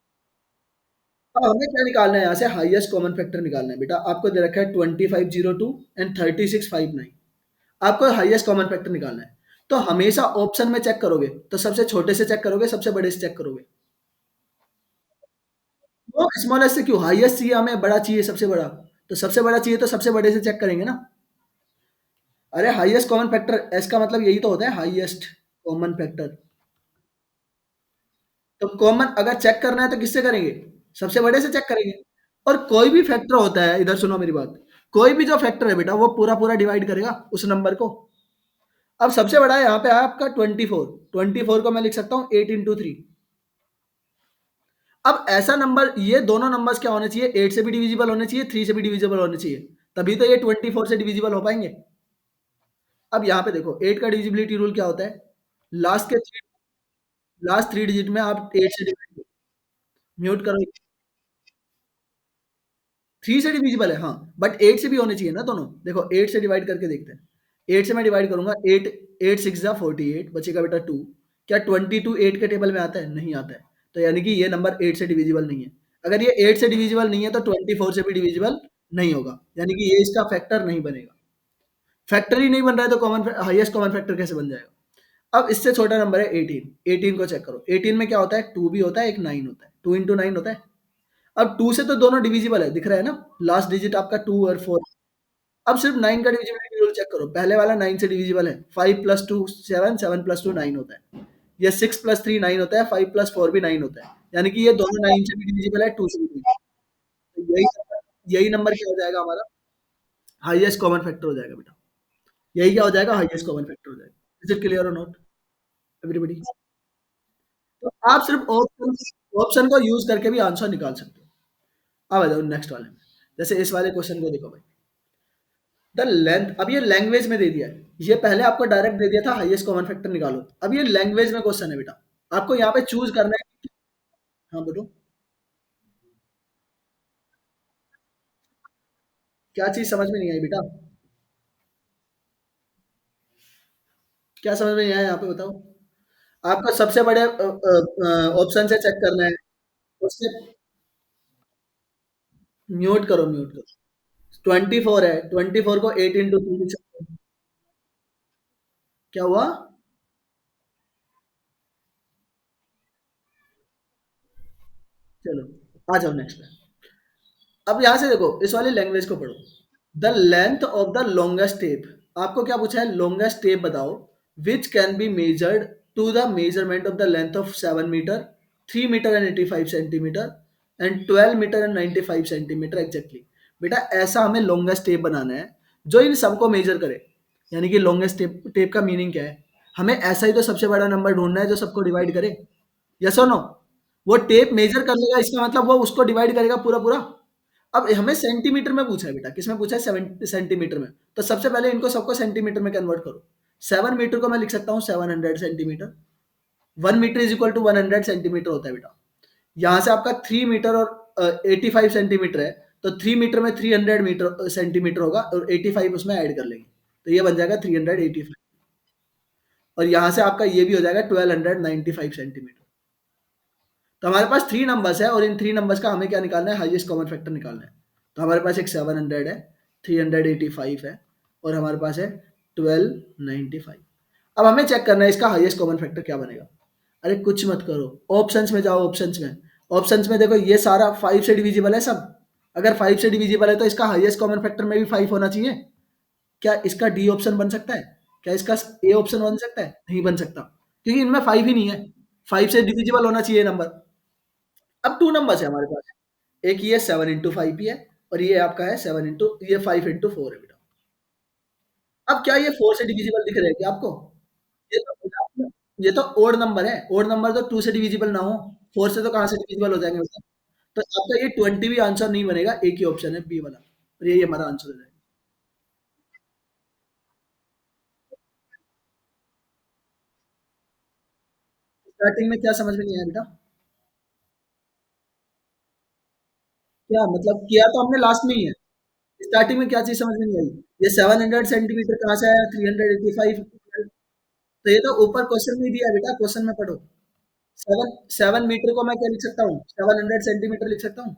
अब हमें क्या निकालना है, यहाँ से हाईएस्ट कॉमन फैक्टर निकालना है बेटा। आपको दे रखा है 2502 एंड 3659, आपको हाईएस्ट कॉमन फैक्टर निकालना है। तो हमेशा ऑप्शन में चेक करोगे तो सबसे छोटे से चेक करोगे, सबसे बड़े से चेक करोगे। वो स्मॉलेस्ट से क्यों, हाईएस्ट चाहिए हमें, बड़ा चाहिए सबसे बड़ा, तो सबसे बड़ा चाहिए तो सबसे बड़े से चेक करेंगे ना। अरे हाईएस्ट कॉमन फैक्टर, एस का मतलब यही तो होता है, हाईएस्ट कॉमन फैक्टर। तो कॉमन अगर चेक करना है तो किससे करेंगे, सबसे बड़े से चेक करेंगे। और कोई भी फैक्टर होता है, इधर सुनो मेरी बात, कोई भी जो फैक्टर है बेटा वो पूरा पूरा डिवाइड करेगा उस नंबर को। अब सबसे बड़ा है यहाँ पे है आपका 24, 24 को मैं लिख सकता हूँ 8 into 3। अब ऐसा नंबर, ये दोनों नंबर्स क्या होने चाहिए, 8 से भी डिविजिबल होने चाहिए, 3 से भी डिविजिबल होने चाहिए, तभी तो ये 24 से डिविजिबल हो पाएंगे। अब यहाँ पे देखो 8 का डिविजिबिलिटी रूल क्या होता है, लास्ट के थ्री लास्ट थ्री डिजिट में आप 8 से डिवाइड, म्यूट करो, 3 से डिविजिबल है हाँ, बट 8 से भी होने चाहिए ना दोनों। देखो 8 से डिवाइड करके देखते हैं, 8 से मैं डिवाइड करूंगा, 8 8 6 जा 48, बचेगा बेटा 2। क्या 22 8 के टेबल में आता है, नहीं आता है, तो यानी कि ये नंबर 8 से डिविजिबल नहीं है। अगर ये 8 से डिविजिबल नहीं है तो 24 से भी डिविजिबल नहीं होगा, यानी कि ये इसका फैक्टर नहीं बनेगा। फैक्टर ही नहीं बन रहा है तो कॉमन हाईएस्ट कॉमन फैक्टर कैसे बन जाएगा। अब इससे छोटा नंबर है 18, 18 को चेक करो, 18 में क्या होता है, 2 भी होता है, एक 9 होता है, 2 into 9 होता है। अब 2 से तो दोनों डिविजिबल है, दिख रहा है ना, लास्ट डिजिट आपका 2 और 4। अब सिर्फ 9 का डिविजिबिलिटी रूल चेक करो, पहले वाला 9 से डिविजिबल है, 5 + 2 7, 7 + 2 9 होता है। ये 6 + 3 9 होता है, 5 + 4 भी 9 होता है, यानी कि ये दोनों 9 से भी डिविजिबल है, 2 से भी डिविजिबल। तो यही नंबर क्या हो जाएगा हमारा, हाईएस्ट कॉमन फैक्टर हो जाएगा बेटा। यही क्या हो जाएगा, हाईएस्ट कॉमन फैक्टर हो जाएगा। इज इट क्लियर और नॉट एवरीबॉडी। तो आप सिर्फ ऑप्शन ऑप्शन को यूज करके भी आंसर निकाल सकते हो। अब आ जाओ नेक्स्ट वाले में, जैसे इस वाले क्वेश्चन को देखो भाई, द लेंथ, अब ये लैंग्वेज में दे दिया है, ये पहले आपको डायरेक्ट दे दिया था हाईएस्ट कॉमन फैक्टर निकालो, अब ये लैंग्वेज में क्वेश्चन है बेटा, आपको यहाँ पे चूज करना है हाँ बोलो, क्या चीज समझ में नहीं आई बेटा, क्या समझ में नहीं आया यहाँ पे बताओ। आपको सबसे बड़े ऑप्शन से चेक करना है, उससे म्यूट करो, म्यूट करो। 24 है, 24 को 8 into 3, क्या हुआ, चलो आ जाओ नेक्स्ट पे। अब यहाँ से देखो इस वाली लैंग्वेज को पढ़ो, the length of the longest tape, आपको क्या पूछा है, लॉन्गेस्ट टेप बताओ which can be measured to the measurement of the length of 7 metre, 3 metre and 85 centimetre and 12 metre and 95 centimetre exactly. बेटा ऐसा हमें लॉन्गेस्ट टेप बनाना है जो इन सबको मेजर करे, यानी कि लॉन्गेस्ट टेप, टेप का मीनिंग क्या है, हमें ऐसा ही तो सबसे बड़ा नंबर ढूंढना है जो सबको डिवाइड करे, यस और नो। वो टेप मेजर कर लेगा, इसका मतलब वो उसको डिवाइड करेगा पूरा पूरा। अब हमें सेंटीमीटर में पूछा है बेटा, किसमें पूछा है, 7 सेंटीमीटर में, तो सबसे पहले इनको सबको सेंटीमीटर में कन्वर्ट करो। 7 मीटर को मैं लिख सकता हूँ 700 centimetre, 1 metre is equal to 100 centimetre होता है बेटा। यहाँ से आपका 3 मीटर और 85 सेंटीमीटर है, तो 3 मीटर में 300 मीटर सेंटीमीटर होगा, और 85 उसमें ऐड कर लेंगे, तो ये बन जाएगा 385। और यहाँ से आपका ये भी हो जाएगा 1295 सेंटीमीटर। तो हमारे पास 3 नंबर्स है, और इन 3 नंबर्स का हमें क्या निकालना है, हाईएस्ट कॉमन फैक्टर निकालना है। तो हमारे पास एक 700 है, 385 है, और हमारे पास है 1295। अब हमें चेक करना है इसका हाईएस्ट कॉमन फैक्टर क्या बनेगा। अरे कुछ मत करो, ऑप्शंस में जाओ, ऑप्शंस में, ऑप्शंस में देखो ये सारा 5 से डिविजिबल है सब। अगर 5 से डिविजिबल है तो इसका हाईएस्ट कॉमन फैक्टर में भी 5 होना चाहिए। क्या इसका डी ऑप्शन बन सकता है, क्या इसका ए ऑप्शन बन सकता है, नहीं बन सकता, क्योंकि इनमें 5 ही नहीं है। 5 से डिविजिबल होना चाहिए नंबर। अब 2 नंबर्स है हमारे पास, एक ये 7 into 5 ही है, और ये आपका है 5 into 4 है बेटा। अब क्या ये 4 से डिविजिबल दिख रहे हैं क्या आपको? ये तो बेटा, ये तो ओड नंबर है, ओड नंबर तो 2 से डिविजिबल ना हो, 4 से तो कहाँ से डिविजिबल हो जाएंगे बेटा? तो आपका ये 20 भी आंसर नहीं बनेगा, एक ही ऑप्शन है बी वाला, और यही हमारा आंसर हो जाएगा। स्टार्टिंग में क्या समझ में नहीं आया बेटा? क्या मतलब किया तो हमने लास्ट में ही है, स्टार्टिंग में क्या चीज समझ में नहीं आई? ये 700 सेंटीमीटर कहाँ से आया, 385? तो ये तो ऊपर क्वेश्चन में ही दिया है बेटा, क्वेश्चन में पढ़ो। 7 मीटर को मैं क्या लिख सकता हूँ, 700 सेंटीमीटर लिख सकता हूँ,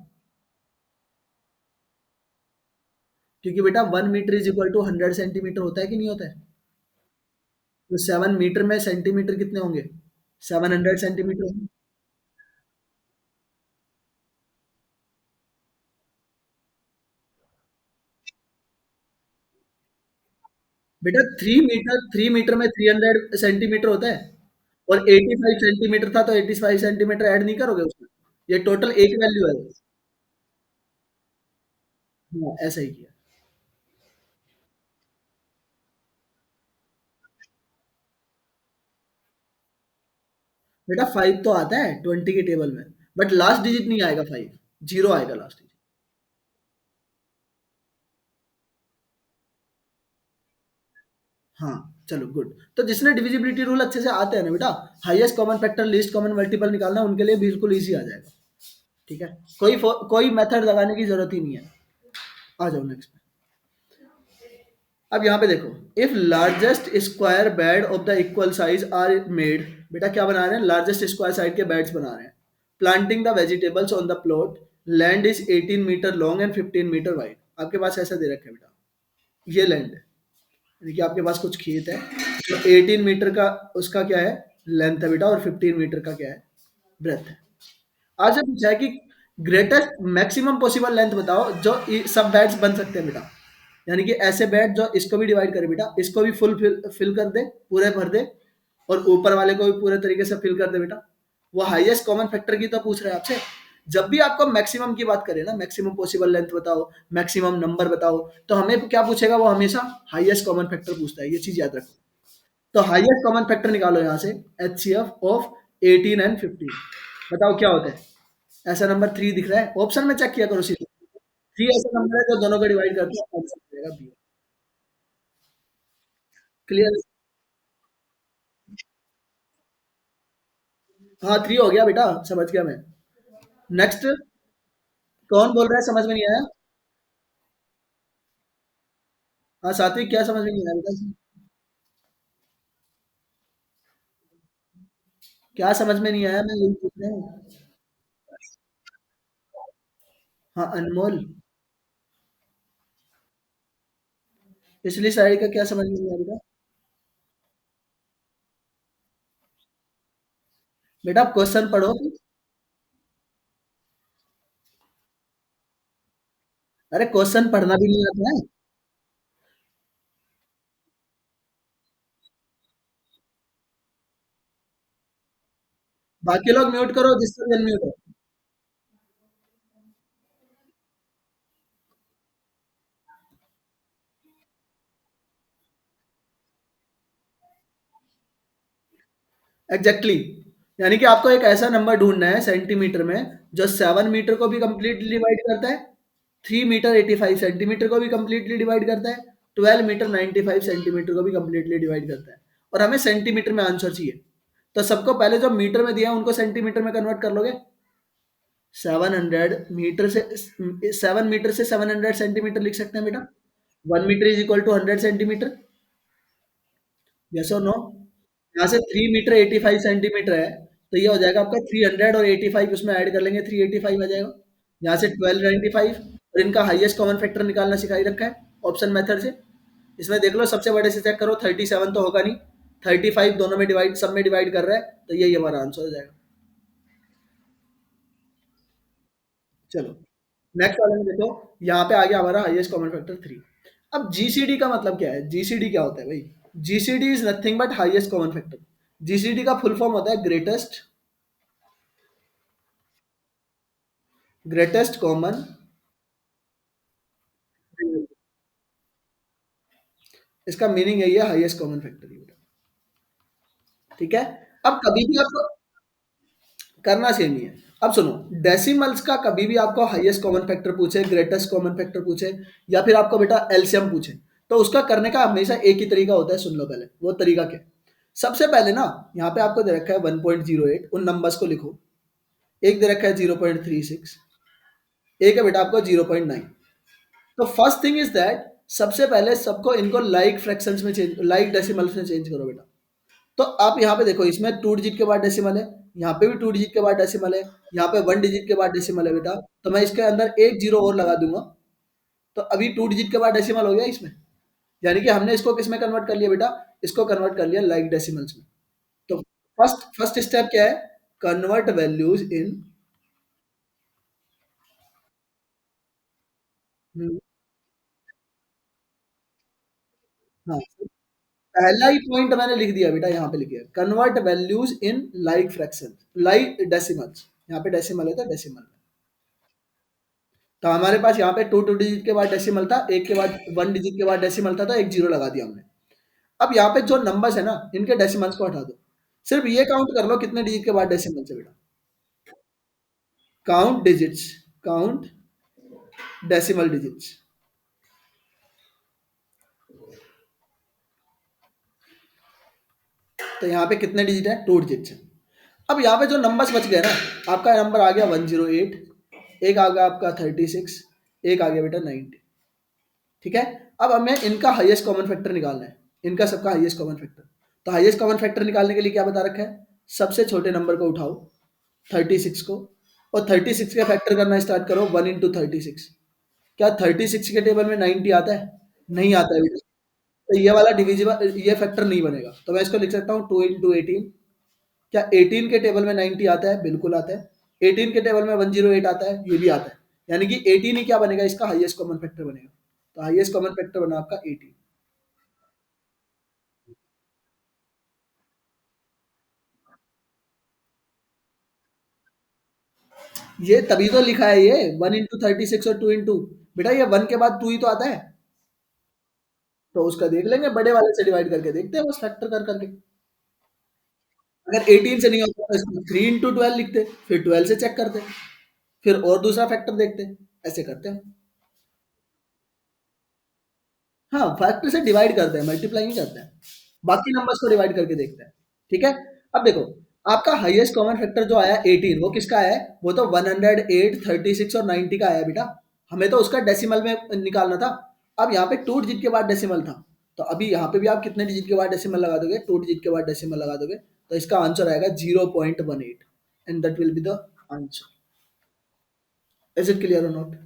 क्योंकि बेटा 1 metre is equal to 100 centimetre होता है कि नहीं होता है? तो 7 मीटर में सेंटीमीटर कितने होंगे? 700 सेंटीमीटर। बेटा 3 मीटर में 300 सेंटीमीटर होता है, और 85 सेंटीमीटर था, तो 85 सेंटीमीटर ऐड नहीं करोगे उसमें? ये टोटल एक वैल्यू है। हाँ, ऐसा ही किया। बेटा 5 तो आता है 20 के टेबल में, बट लास्ट डिजिट नहीं आएगा 5, जीरो आएगा लास्ट डिजिट। हाँ, चलो गुड। तो जिसने डिविजिबिलिटी रूल अच्छे से आते हैं ना बेटा, highest common factor, least common multiple निकालना उनके लिए बिल्कुल ईजी आ जाएगा। ठीक है, कोई मेथड लगाने की जरूरत ही नहीं है। आ जाओ नेक्स्ट। अब यहाँ पे देखो, if largest square bed of the equal size are made, बेटा क्या बना रहे हैं, लार्जेस्ट स्क्वायर साइज के बेड्स बना रहे हैं। Planting the vegetables on the plot, land is 18 metre long and 15 metre wide. आपके पास ऐसा दे रखा है बेटा, ये लैंड है, यानी कि आपके पास कुछ खेत है, तो 18 मीटर का उसका क्या है, लेंथ है बेटा, और 15 मीटर का क्या है, ब्रेथ है। आज जब पूछा है कि ग्रेटेस्ट मैक्सिमम पॉसिबल लेंथ बताओ जो सब बेड्स बन सकते हैं बेटा, यानी कि ऐसे बेड जो इसको भी डिवाइड करे बेटा, इसको भी फिल कर दे, पूरे भर दे, और ऊपर वाले को भी पूरे तरीके से फिल कर दे बेटा। वो हाईएस्ट कॉमन फैक्टर की तो पूछ रहे हैं आपसे। जब भी आपको मैक्सिमम की बात करें ना, मैक्सिमम पॉसिबल लेंथ बताओ, मैक्सिमम नंबर बताओ, तो हमें क्या पूछेगा, वो हमेशा हाईएस्ट कॉमन फैक्टर पूछता है, ये चीज याद रखो। तो हाईएस्ट कॉमन फैक्टर निकालो यहाँ से, H C F of 18 and 15, बताओ क्या होता है? ऐसा नंबर 3 दिख रहा है, ऑप्शन में चेक किया करो सीधे। 3 ऐसा नंबर है जो दोनों को डिवाइड करते हैं, आंसर मिलेगा बी। क्लियर? हाँ 3 हो गया बेटा, समझ गया मैं। नेक्स्ट, कौन बोल रहा है, समझ में नहीं आया? हाँ सात्विक, क्या समझ में नहीं आया बेटा? क्या समझ में नहीं आया, मैं यही पूछ रहा हूँ। हाँ अनमोल, पिछली साइड का क्या समझ में नहीं आया बेटा? बेटा आप क्वेश्चन पढ़ो। अरे क्वेश्चन पढ़ना भी नहीं आता है? बाकी लोग म्यूट करो, जिसका भी अनम्यूट है। Exactly exactly। यानी कि आपको एक ऐसा नंबर ढूंढना है सेंटीमीटर में, जो 7 मीटर को भी कंप्लीटली डिवाइड करता है, 3 मीटर 85 सेंटीमीटर को भी कंप्लीटली डिवाइड करता है, 12 मीटर 95 सेंटीमीटर को भी कंप्लीटली डिवाइड करता है, और हमें सेंटीमीटर में आंसर चाहिए। तो सबको पहले जो मीटर में दिया है उनको सेंटीमीटर में कन्वर्ट कर लोगे। 7 मीटर से 700 सेंटीमीटर लिख सकते हैं बेटा। 1 metre is equal to 100 centimetre. Yes और नो? यहाँ से 3 मीटर 85 सेंटीमीटर है, तो ये हो जाएगा आपका 300, और 85 उसमें ऐड कर लेंगे, 385 आ जाएगा। यहाँ से 1295, और इनका हाईएस्ट कॉमन फैक्टर निकालना सिखाई रखा है ऑप्शन मेथड से। इसमें देख लो, सबसे बड़े से चेक करो, 37 तो होगा नहीं, 35 दोनों में डिवाइड, सब में डिवाइड कर रहा है, तो यही हमारा आंसर हो जाएगा। चलो नेक्स्ट वाले में देखो, यहाँ पे आ गया हमारा हाईएस्ट कॉमन फैक्टर 3। अब जीसीडी का मतलब क्या है? जीसीडी क्या होता है भाई? GCD is nothing but highest common factor. GCD का फुल फॉर्म होता है ग्रेटेस्ट ग्रेटेस्ट कॉमन, इसका मीनिंग यही है, हाईएस्ट कॉमन फैक्टर। ठीक है। अब कभी भी आपको करना सेम ही है। अब सुनो, डेसिमल्स का कभी भी आपको हाईएस्ट कॉमन फैक्टर पूछे, ग्रेटेस्ट कॉमन फैक्टर पूछे, या फिर आपको बेटा एलसीएम पूछे, तो उसका करने का हमेशा एक ही तरीका होता है। सुन लो पहले वो तरीका क्या है। सबसे पहले ना, यहाँ पे आपको दे रखा है 1.08, उन नंबर्स को लिखो। एक दे रखा है 0.36, एक है बेटा आपको 0.9। तो फर्स्ट थिंग इज दैट, सबसे पहले सबको इनको लाइक फ्रैक्शंस में चेंज, लाइक डेसिमल्स में चेंज करो बेटा। तो आप यहाँ पे देखो, इसमें 2 डिजिट के बाद डेसिमल है, यहाँ पे भी 2 डिजिट के बाद डेसिमल है, यहाँ पे 1 डिजिट के बाद डेसिमल है बेटा। तो मैं इसके अंदर एक जीरो और लगा दूंगा, तो अभी 2 डिजिट के बाद डेसिमल हो गया इसमें। यानी कि हमने इसको किस में कन्वर्ट कर लिया बेटा, इसको कन्वर्ट कर लिया लाइक डेसिमल्स में। तो फर्स्ट फर्स्ट स्टेप क्या है, कन्वर्ट वैल्यूज इन। हाँ, पहला ही पॉइंट मैंने लिख दिया बेटा, यहाँ पे लिखिए convert values in like fraction, like decimals. यहाँ पे डेसिमल है तो डेसिमल। तो हमारे पास यहाँ पे टू डिजिट के बाद डेसिमल था, एक के बाद 1 डिजिट के बाद डेसिमल था, तो एक जीरो लगा दिया हमने। अब यहाँ पे जो नंबर्स है ना, इनके डेसिमल्स को हटा दो। सिर्फ ये काउंट कर लो कितने डिजिट के बाद डेसिमल है बेटा। Count digits, count decimal digits. तो यहाँ पे कितने डिजिट है, 2 डिजिट्स है। अब यहाँ पे जो नंबर्स बच गए ना, आपका नंबर आ गया 108, एक आ गया आपका 36, एक आ गया बेटा 90। ठीक है। अब हमें इनका हाईएस्ट कॉमन फैक्टर निकालना है, इनका सबका हाईएस्ट कॉमन फैक्टर। तो हाईएस्ट कॉमन फैक्टर निकालने के लिए क्या बता रखा है, सबसे छोटे नंबर को उठाओ 36 को, और 36 का फैक्टर करना स्टार्ट करो 1 into 36। क्या 36 के टेबल में 90 आता है, नहीं आता है बेटा। तो ये वाला डिविजिबल, ये फैक्टर नहीं बनेगा, तो मैं इसको लिख सकता हूँ 2 into 18। क्या 18 के टेबल में 90 आता है, बिल्कुल आता है। 18 के टेबल में 108 आता है, ये भी आता है। यानी कि 18 ही क्या बनेगा, इसका हाईएस्ट कॉमन फैक्टर बनेगा। तो हाईएस्ट कॉमन फैक्टर बना आपका 18। ये तभी तो लिखा है ये 1 into 36 और 2 into, बेटा ये 1 के बाद 2 ही तो आता है। तो उसका देख लेंगे, बड़े वाले से डिवाइड करके देखते हैं, बस फैक्टर कर करके। अगर 18 से नहीं होता तो इसको 3 into 12 लिखते, फिर 12 से चेक करते, फिर और दूसरा फैक्टर देखते, ऐसे करते हैं। हाँ, फैक्टर से डिवाइड करते हैं, मल्टीप्लाई नहीं करते हैं। बाकी नंबर्स को डिवाइड करके देखते हैं। ठीक है। अब देखो, आपका हाईएस्ट कॉमन फैक्टर जो आया 18, वो किसका है, वो तो 108, 36 और 90 का आया बेटा। हमें तो उसका डेसिमल में निकालना था। अब यहाँ पे 2 डिजिट के बाद डेसिमल था, तो अभी यहाँ पे भी आप कितने डिजिट के बाद डेसिमल लगा दोगे, 2 डिजिट के बाद डेसिमल लगा दोगे, तो इसका आंसर आएगा 0.18, and that will be the answer. Is it clear और नॉट।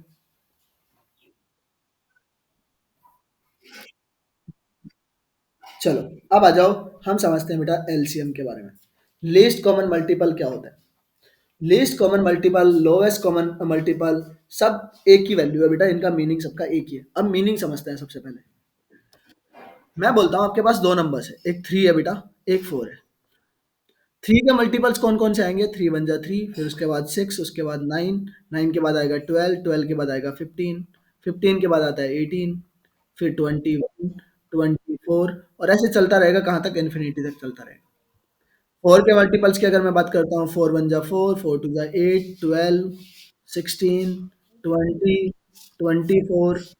चलो, अब आ जाओ, हम समझते हैं बेटा एलसीएम के बारे में। लीस्ट कॉमन मल्टीपल क्या होता है। Least common multiple, lowest common multiple, सब एक ही वैल्यू है बेटा, इनका मीनिंग सबका एक ही है। अब मीनिंग समझते हैं सबसे पहले। मैं बोलता हूँ आपके पास दो नंबर्स है, एक 3 है बेटा, एक 4 है। 3 के मल्टीपल्स कौन कौन से आएंगे, 3 1 जा 3, फिर उसके बाद 6, उसके बाद 9, 9 के बाद आएगा 12, 12 के बाद आएगा 15, 15 के बाद आता है 18, फिर 21, 24, और ऐसे चलता रहेगा, कहाँ तक, इन्फिनिटी तक चलता रहेगा। 4 के मल्टीपल्स की अगर मैं बात करता हूँ, 4 1 जा 4, 4 2 जा 8, 12, 16, 20, 24,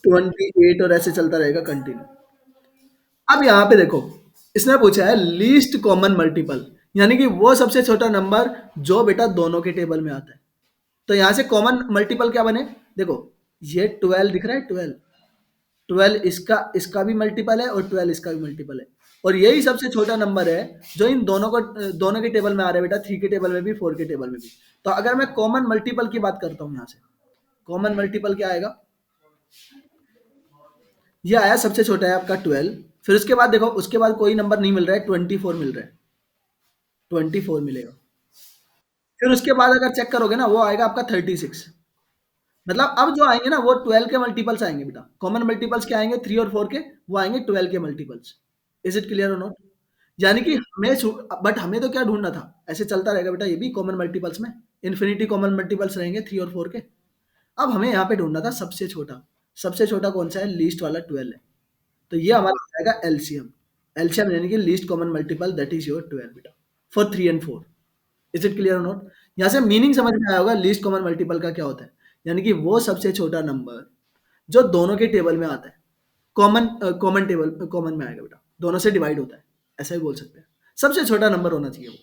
28, और ऐसे चलता रहेगा कंटिन्यू। अब यहाँ पे देखो, इसने पूछा है लीस्ट कॉमन मल्टीपल, यानी कि वो सबसे छोटा नंबर जो बेटा दोनों के टेबल में आता है। तो यहाँ से कॉमन मल्टीपल क्या बने, देखो, ये 12 दिख रहा है, 12, 12 इसका इसका भी मल्टीपल है, और 12 इसका भी मल्टीपल है। और यही सबसे छोटा नंबर है जो इन दोनों को, दोनों के टेबल में आ रहा है बेटा, 3 के टेबल में भी, 4 के टेबल में भी। तो अगर मैं कॉमन मल्टीपल की बात करता हूँ यहाँ से, कॉमन मल्टीपल क्या आएगा, ये आया सबसे छोटा है आपका 12। फिर उसके बाद देखो, उसके बाद कोई नंबर नहीं मिल रहा है, 24 मिल रहा है, 24 मिलेगा। फिर उसके बाद अगर चेक करोगे ना, वो आएगा आपका 36। मतलब अब जो आएंगे ना, वो 12 के मल्टीपल्स आएंगे बेटा। कॉमन मल्टीपल्स क्या आएंगे, 3 और 4 के, वो आएंगे 12 के मल्टीपल्स। इज इट क्लियर और नॉट। यानी कि बट हमें तो क्या ढूँढना था? ऐसे चलता रहेगा बेटा ये भी कॉमन मल्टीपल्स में, इन्फिनिटी कॉमन मल्टीपल्स रहेंगे 3 और 4 के। अब हमें यहाँ पे ढूँढना था सबसे छोटा कौन-सा है? लीस्ट वाला 12 है। तो ये हमारा हो जाएगा एलसीएम। एलसीएम यानी कि least common multiple that is your 12 बेटा, for 3 and 4। Is it clear और नॉट? यहाँ से मीनिंग समझ में आया होगा लीस्ट कॉमन मल्टीपल का क्या होता है। यानी कि वो सबसे छोटा नंबर जो दोनों के टेबल में आता है। कॉमन में आएगा बेटा, दोनों से डिवाइड होता है, ऐसा ही बोल सकते हैं। सबसे छोटा नंबर होना चाहिए वो,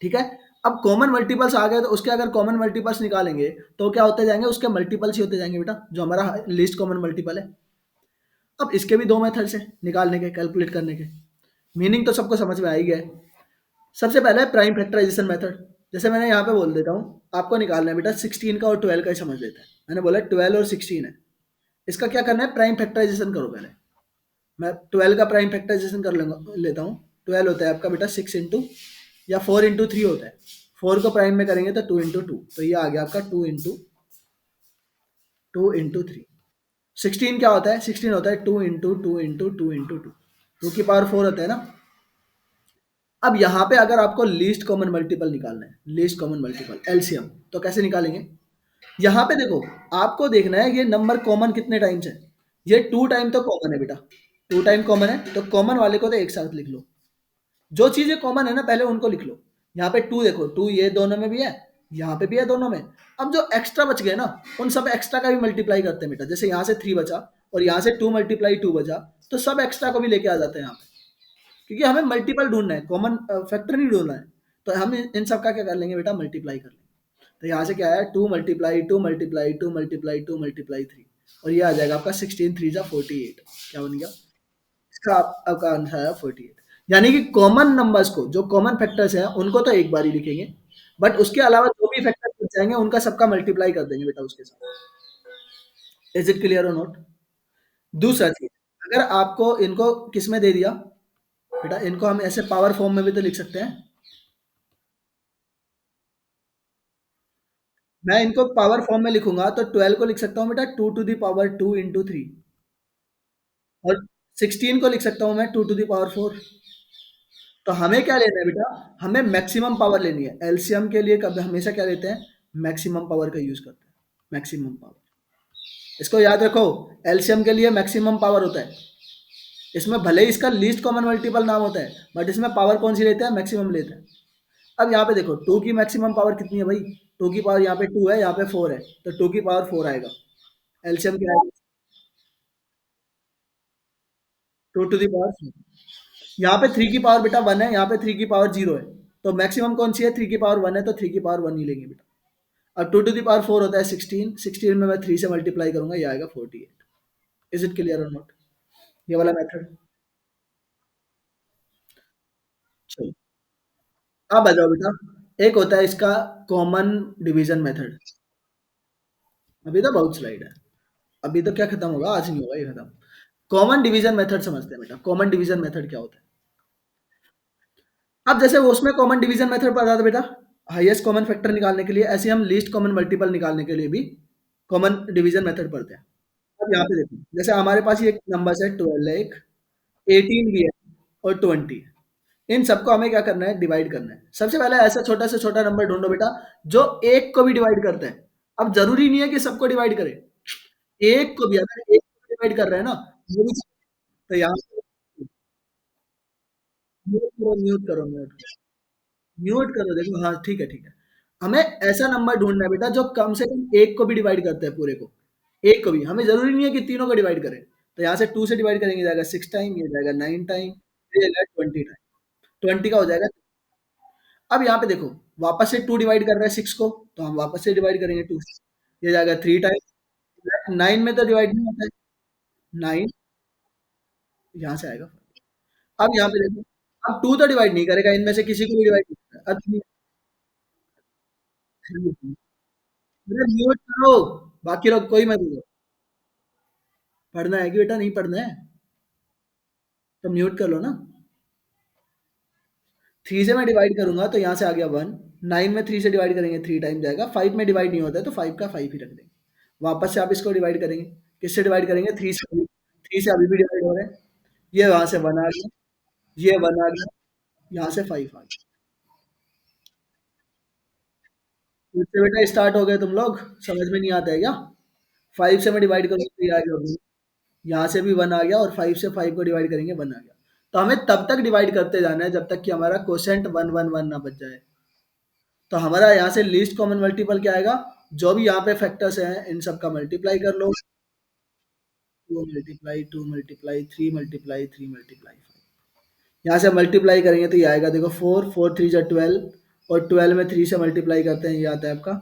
ठीक है? अब कॉमन मल्टीपल्स आ गए तो उसके अगर कॉमन मल्टीपल्स निकालेंगे तो क्या होते जाएँगे? उसके मल्टीपल्स ही होते जाएँगे बेटा, जो हमारा लीस्ट कॉमन मल्टीपल है। अब इसके भी 2 मेथड्स हैं निकालने के, कैलकुलेट करने के। मीनिंग तो सबको समझ में आ ही गया है। सबसे पहले है प्राइम फैक्टराइजेशन मेथड। जैसे मैंने यहाँ पे बोल देता हूँ, आपको निकालना है बेटा 16 का और 12 का ही समझ लेते हैं। मैंने बोला 12 और 16 है। इसका क्या करना है? प्राइम फैक्टराइजेशन करो पहले। मैं 12 का प्राइम फैक्टराइजेशन कर लूँगा लेता हूँ। 12 होता है आपका बेटा 6 इंटू या 4 इंटू 3 होता है। 4 को प्राइम में करेंगे तो 2 इंटू 2, तो ये आ गया आपका 2 इंटू 3। 16 क्या होता है? 16 होता है 2 इंटू 2 इंटू 2 इंटू 2, 2 की पावर 4 होता है ना। अब यहाँ पे अगर आपको लीस्ट कॉमन मल्टीपल निकालना है, लीस्ट कॉमन मल्टीपल एलसीएम, तो कैसे निकालेंगे? यहाँ पे देखो, आपको देखना है ये नंबर कॉमन कितने टाइम्स है। ये 2 टाइम तो कॉमन है बेटा, 2 टाइम कॉमन है, तो कॉमन वाले को तो एक साथ लिख लो। जो चीजें कॉमन है ना पहले उनको लिख लो। यहाँ पे 2 देखो, 2 ये दोनों में भी है, यहाँ पे भी है दोनों में। अब जो एक्स्ट्रा बच गए ना, उन सब एक्स्ट्रा का भी मल्टीप्लाई करते हैं बेटा। जैसे यहाँ से 3 बचा और यहाँ से 2 मल्टीप्लाई 2 बचा, तो सब एक्स्ट्रा को भी लेके आ जाते हैं यहाँ पे। क्योंकि हमें मल्टीपल ढूंढना है, कॉमन फैक्टर नहीं ढूंढना है। तो हम इन सब का क्या कर लेंगे बेटा? मल्टीप्लाई कर लेंगे। तो यहाँ से क्या है? 2 मल्टीप्लाई 2 मल्टीप्लाई 2 मल्टीप्लाई 2 मल्टीप्लाई 3, और ये आ जाएगा आपका 16 3 जा 48। क्या बन गया? इसका आपका आंसर आया 48। यानी कि कॉमन नंबर्स को, जो कॉमन फैक्टर्स हैं उनको तो एक बार ही लिखेंगे, बट उसके अलावा जो भी फैक्टर बच जाएंगे उनका सबका मल्टीप्लाई कर देंगे बेटा उसके साथ। इज इट क्लियर और नॉट? दूसरा चीज, अगर आपको इनको किस में दे दिया बेटा, इनको हम ऐसे पावर फॉर्म में भी तो लिख सकते हैं। मैं इनको पावर फॉर्म में लिखूंगा तो 12 को लिख सकता हूँ बेटा 2 टू द पावर 2 इंटू 3, और 16 को लिख सकता हूँ मैं 2 टू द पावर 4। तो हमें क्या लेना है बेटा? हमें मैक्सिमम पावर लेनी है। एलसीएम के लिए कभी हमेशा क्या लेते हैं? मैक्सिमम पावर का यूज करते हैं, मैक्सिमम पावर। इसको याद रखो, एलसीएम के लिए मैक्सिमम पावर होता है। इसमें भले ही इसका लीस्ट कॉमन मल्टीपल नाम होता है, बट इसमें पावर कौन सी लेते हैं? मैक्सिमम लेते हैं। अब यहाँ पे देखो 2 की मैक्सिमम पावर कितनी है भाई? 2 की पावर यहाँ पे 2 है, यहाँ पे 4 है, तो 2 की पावर 4 आएगा। एलसीएम क्या आएगा? 2 टू दी पावर 4। यहाँ पे 3 की पावर बेटा 1 है, यहाँ पे 3 की पावर 0 है, तो मैक्सिमम कौन सी है? 3 की पावर 1 है, तो 3 की पावर 1 ही लेंगे बेटा। अब 2 टू दी पावर 4 होता है 16, 16 में मैं 3 से मल्टीप्लाई करूंगा, ये आएगा 48। इज इट क्लियर और नॉट? ये वाला मेथड। चलो, अब आ जाओ बेटा, एक होता है इसका कॉमन डिवीजन मेथड। अभी तो बहुत स्लाइड है, अभी तो क्या खत्म होगा? आज नहीं होगा ये खत्म। कॉमन डिवीजन मेथड समझते हैं बेटा। कॉमन डिवीजन मेथड क्या होता है? अब जैसे वो उसमें कॉमन डिवीजन मेथड पता था बेटा, हाईएस्ट कॉमन फैक्टर निकालने के लिए, ऐसे हम लीस्ट कॉमन मल्टीपल निकालने के लिए भी कॉमन डिवीजन मेथड पढ़ते हैं। अब यहाँ पे देखो, जैसे हमारे पास ये नंबर है 12 है, एक 18 भी है और 20 है। इन सबको हमें क्या करना है? डिवाइड करना है। सबसे पहले ऐसा छोटा से छोटा नंबर ढूंढो बेटा जो एक को भी डिवाइड करता है। अब जरूरी नहीं है कि सबको डिवाइड करे, एक को भी, अगर एक को डिवाइड कर रहे हैं ना, वो भी, तो यहाँ म्यूट करो, म्यूट करो, म्यूट करो। देखो हाँ, ठीक है, ठीक है। हमें ऐसा नंबर ढूंढना है बेटा जो कम से कम एक को भी डिवाइड करता है, पूरे को, एक को भी। हमें जरूरी नहीं है कि तीनों को डिवाइड करें। तो यहाँ से 2 से डिवाइड करेंगे, जाएगा 6 टाइम, ये जाएगा 9 टाइम, ये जाएगा 20 टाइम, 20 का हो जाएगा। अब यहाँ पे देखो, वापस से 2 डिवाइड कर रहा है 6 को, तो हम वापस से डिवाइड करेंगे 2 से, ये जाएगा 3 टाइम। 9 में तो डिवाइड नहीं होता है, 9 यहाँ से आएगा। अब यहाँ पे देखो, अब 2 तो डिवाइड नहीं करेगा, इनमें से किसी को भी डिवाइड नहीं करेगा। अब अरे म्यूट करो, बाकी लोग कोई मत बोलो। पढ़ना है कि बेटा नहीं पढ़ना है? तो म्यूट कर लो ना। 3 से मैं डिवाइड करूंगा तो यहाँ से आ गया 1, 9 में 3 से डिवाइड करेंगे 3 टाइम जाएगा, 5 में डिवाइड नहीं होता है तो 5 का 5 ही रख देंगे। वापस से आप इसको डिवाइड करेंगे, किससे डिवाइड करेंगे? 3 से, 3 से अभी भी डिवाइड हो रहे हैं, ये वहां से 1 आ गया, ये 1 आ गया, यहाँ से 5 आ गया। इससे बेटा स्टार्ट हो गए तुम लोग, समझ में नहीं आता है क्या? 5 से मैं डिवाइड करूँगा तो ये आ गया 1, यहाँ से भी 1 आ गया और 5 से 5 को डिवाइड करेंगे 1 आ गया। तो हमें तब तक डिवाइड करते जाना है जब तक कि हमारा क्वोशिएंट 1 1 1 ना बच जाए। तो हमारा यहाँ से लीस्ट कॉमन मल्टीपल क्या आएगा? जो भी यहाँ पे फैक्टर्स हैं इन सब का मल्टीप्लाई कर लो। 2 मल्टीप्लाई 2 मल्टीप्लाई 3 मल्टीप्लाई 3 मल्टीप्लाई 5। यहाँ से मल्टीप्लाई करेंगे तो ये आएगा, देखो 4 4 3 जा 12 और 12 में 3 से मल्टीप्लाई करते हैं, ये आता है आपका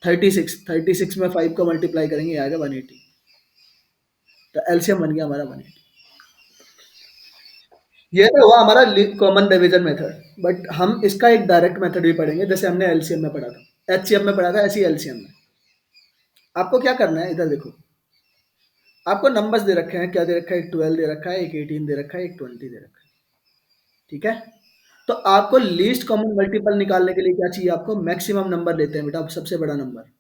36। 36 में 5 को मल्टीप्लाई करेंगे, ये आएगा 180। तो एलसीएम बन गया हमारा 180। ये तो हुआ हमारा कॉमन डिवीजन मेथड, बट हम इसका एक डायरेक्ट मेथड भी पढ़ेंगे जैसे हमने एलसीएम में पढ़ा था, एचसीएफ में पढ़ा था, ऐसी एलसीएम में। आपको क्या करना है, इधर देखो, आपको नंबर्स दे रखे हैं, क्या दे रखा है, एक 12 दे रखा है, एक 18 दे रखा है, एक 20 दे रखा है। ठीक है, तो आपको लीस्ट कॉमन मल्टीपल निकालने के लिए क्या चाहिए, आपको मैक्सिमम नंबर लेते हैं बेटा, सबसे बड़ा नंबर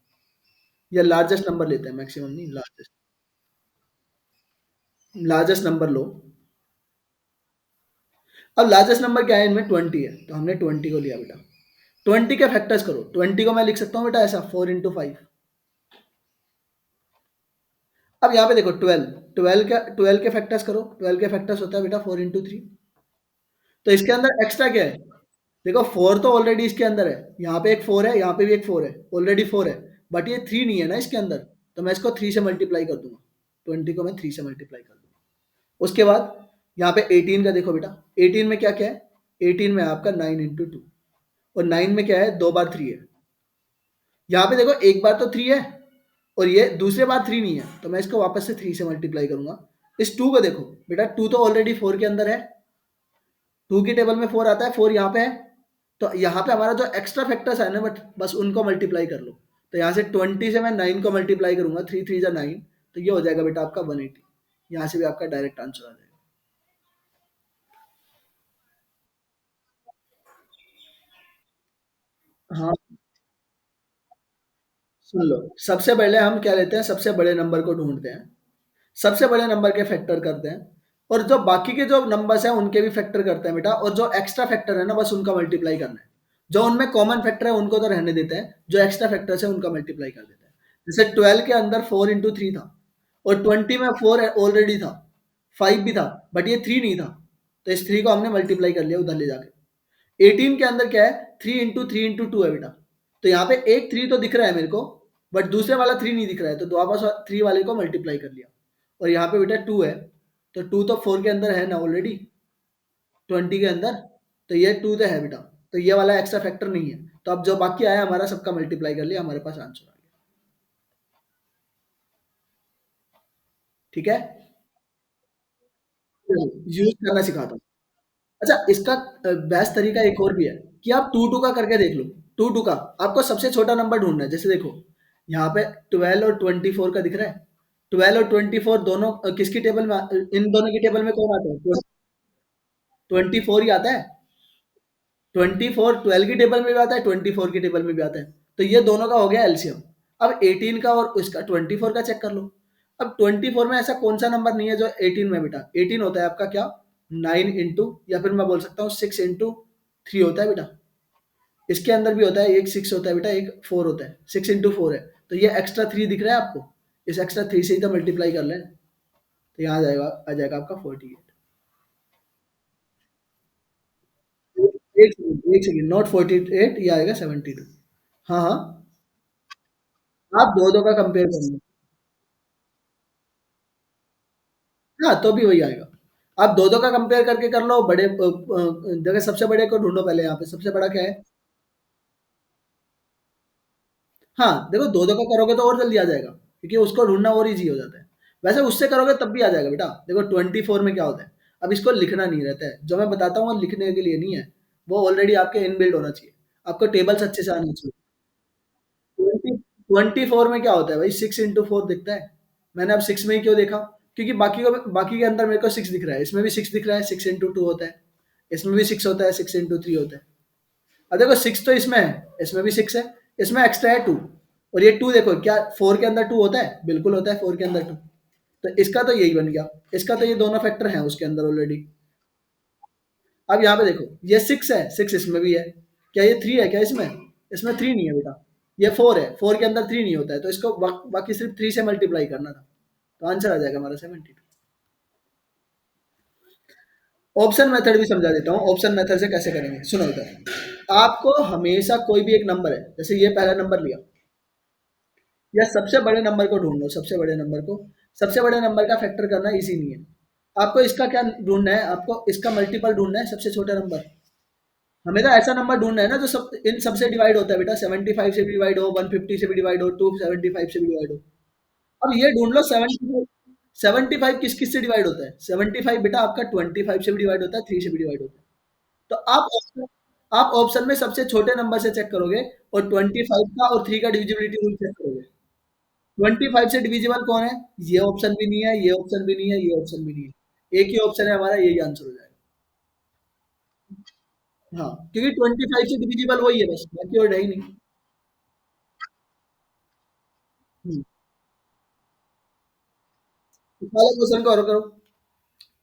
या लार्जेस्ट नंबर लेते हैं, मैक्सिमम नहीं, लार्जेस्ट। लार्जेस्ट नंबर लो। अब लार्जेस्ट नंबर क्या है इनमें, 20 है, तो हमने 20 को लिया बेटा। 20 के फैक्टर्स करो, 20 को मैं लिख सकता हूँ बेटा ऐसा, 4 × 5। अब यहाँ पे देखो 12, 12 के फैक्टर्स करो, 12 के फैक्टर्स होता है बेटा 4 × 3। तो इसके अंदर एक्स्ट्रा क्या है, देखो 4 तो ऑलरेडी इसके अंदर है, यहाँ पे एक 4 है, यहाँ पे भी एक 4 है, ऑलरेडी 4 है, बट ये 3 नहीं है ना इसके अंदर, तो मैं इसको 3 से मल्टीप्लाई कर दूंगा। 20 को मैं 3 से मल्टीप्लाई कर दूंगा। उसके बाद यहाँ पे 18 का देखो बेटा, 18 में क्या क्या है, 18 में आपका 9 × 2, और 9 में क्या है, 2 बार 3 है। यहाँ पे देखो एक बार तो 3 है और ये दूसरे बार 3 नहीं है, तो मैं इसको वापस से 3 से मल्टीप्लाई करूंगा। इस 2 को देखो बेटा, 2 तो ऑलरेडी 4 के अंदर है, 2 की टेबल में 4 आता है, 4 यहाँ पे है, तो यहाँ पे हमारा जो एक्स्ट्रा फैक्टर्स है ना, बट बस उनको मल्टीप्लाई कर लो। तो यहाँ से 20 से मैं 9 को मल्टीप्लाई करूंगा, 3 3 जा 9, तो ये हो जाएगा बेटा आपका 180। यहाँ से भी आपका डायरेक्ट आंसर आ जाएगा। हाँ, सुन लो, सबसे पहले हम क्या लेते हैं, सबसे बड़े नंबर को ढूंढते हैं, सबसे बड़े नंबर के फैक्टर करते हैं, और जो बाकी के जो नंबर्स हैं उनके भी फैक्टर करते हैं बेटा, और जो एक्स्ट्रा फैक्टर है ना बस उनका मल्टीप्लाई करना है। जो उनमें कॉमन फैक्टर है उनको तो रहने देते हैं, जो एक्स्ट्रा फैक्टर्स है उनका मल्टीप्लाई कर देते हैं। जैसे 12 के अंदर 4 × 3 था, और 20 में 4 ऑलरेडी था, 5 भी था, बट ये 3 नहीं था, तो इस 3 को हमने मल्टीप्लाई कर लिया उधर ले जाके। 18 के अंदर क्या है, 3 × 3 × 2 है बेटा, तो यहाँ पे एक 3 तो दिख रहा है मेरे को, बट दूसरे वाला 3 नहीं दिख रहा है, तो वापस 3 वाले को मल्टीप्लाई कर लिया। और यहाँ पे बेटा 2 है, तो 2 तो 4 के अंदर है ना ऑलरेडी, 20 के अंदर, तो ये 2 तो है बेटा, तो ये वाला एक्स्ट्रा फैक्टर नहीं है। तो अब जो बाकी आया हमारा सबका मल्टीप्लाई कर लिया, हमारे पास आंसर आ गया। ठीक है, यूज करना सिखाता हूँ। अच्छा, इसका बेस्ट तरीका एक और भी है कि आप टू टू का करके देख लो। टू टू का आपको सबसे छोटा नंबर ढूंढना है, जैसे देखो यहाँ पे 12 और 24 का दिख रहा है, 12 और 24 दोनों किसकी टेबल में इन दोनों की टेबल में कौन आता है, 24 ही आता है। 24 12 की टेबल में भी आता है, 24 की टेबल में भी आता है, तो ये दोनों का हो गया एलसीएम। अब 18 का और उसका 24 का चेक कर लो। अब 24 में ऐसा कौन सा नंबर नहीं है जो 18 में, बेटा 18 होता है आपका क्या, 9 इंटू, या फिर मैं बोल सकता हूँ 6 × 3 होता है बेटा। इसके अंदर भी होता है, एक 6 होता है बेटा, एक 4 होता है, 6 × 4 है, तो ये एक्स्ट्रा 3 दिख रहा है आपको, इस एक्स्ट्रा 3 से ही तो मल्टीप्लाई कर लें, तो यहाँ आ जाएगा आपका 48। एक सेकेंड, नॉट 48, ये आएगा 72। हाँ हाँ, आप दो दो का कंपेयर कर लो। हाँ, तो भी वही आएगा। आप दो दो का कंपेयर करके कर लो, बड़े जगह सबसे बड़े को ढूंढो पहले, यहाँ पे सबसे बड़ा क्या है। हाँ, देखो दो दो का करोगे तो और जल्दी आ जाएगा, क्योंकि उसको ढूंढना और इजी हो जाता है। वैसे उससे करोगे तब भी आ जाएगा बेटा। देखो 24 में क्या होता है, अब इसको लिखना नहीं रहता है, जो मैं बताता हूँ वो लिखने के लिए नहीं है, वो ऑलरेडी आपके इनबिल्ड होना चाहिए, आपको टेबल्स अच्छे से आना चाहिए। 24 में क्या होता है भाई, 6 × 4 दिखता है। मैंने अब 6 में ही क्यों देखा, क्योंकि बाकी के अंदर मेरे को 6 दिख रहा है, इसमें भी 6 दिख रहा है, 6 × 2 होता है, इसमें भी 6 होता है, 6 × 3 होता है। अब देखो 6 तो इसमें है, इसमें भी 6 है, इसमें एक्स्ट्रा है 2, और ये 2 देखो क्या 4 के अंदर 2 होता है, बिल्कुल होता है 4 के अंदर 2, तो इसका तो यही बन गया, इसका तो ये दोनों फैक्टर हैं उसके अंदर ऑलरेडी। अब यहाँ पे देखो, ये 6 है, 6 इसमें भी है। क्या ये 3 है क्या इसमें? इसमें 3 नहीं है बेटा। ये 4 है, 4 के अंदर 3 नहीं होता है, तो इसको बाकी सिर्फ 3 से मल्टीप्लाई करना था। तो आंसर आ जाएगा हमारा 72। ऑप्शन मेथड भी समझा देता हूँ, ऑप्शन मेथड से कैसे करेंगे, सुनो इधर। आपको हमेशा कोई भी एक नंबर है, जैसे ये पहला नंबर लिया, या सबसे बड़े नंबर को ढूंढ लो, सबसे बड़े नंबर को। सबसे बड़े नंबर का फैक्टर करना इजी नहीं है। आपको इसका क्या ढूंढना है, आपको इसका मल्टीपल ढूंढना है, सबसे छोटा नंबर। हमें तो ऐसा नंबर ढूंढना है ना जो सब इन सबसे डिवाइड होता है बेटा, 75 से भी डिवाइड हो, 150 से भी डिवाइड हो, 275 से भी डिवाइड हो। अब ये ढूंढ लो 75। 75 किस किस से डिवाइड होता है? 75 बेटा आपका 25 से भी डिवाइड होता है, 3 से भी डिवाइड होता है। तो आप ऑप्शन में सबसे छोटे नंबर से चेक करोगे, और 25 का और 3 का डिविजिबिलिटी रूल चेक करोगे। 25 से डिविजिबल कौन है? ये ऑप्शन भी नहीं है, ये ऑप्शन भी नहीं है, ये ऑप्शन भी नहीं है। एक ही ऑप्शन है हमारा, यही आंसर हो जाएगा। हाँ, क्योंकि 25 से डिविजिबल वही है बस, बाकी और है ही नहीं। इस वाले क्वेश्चन को और करो।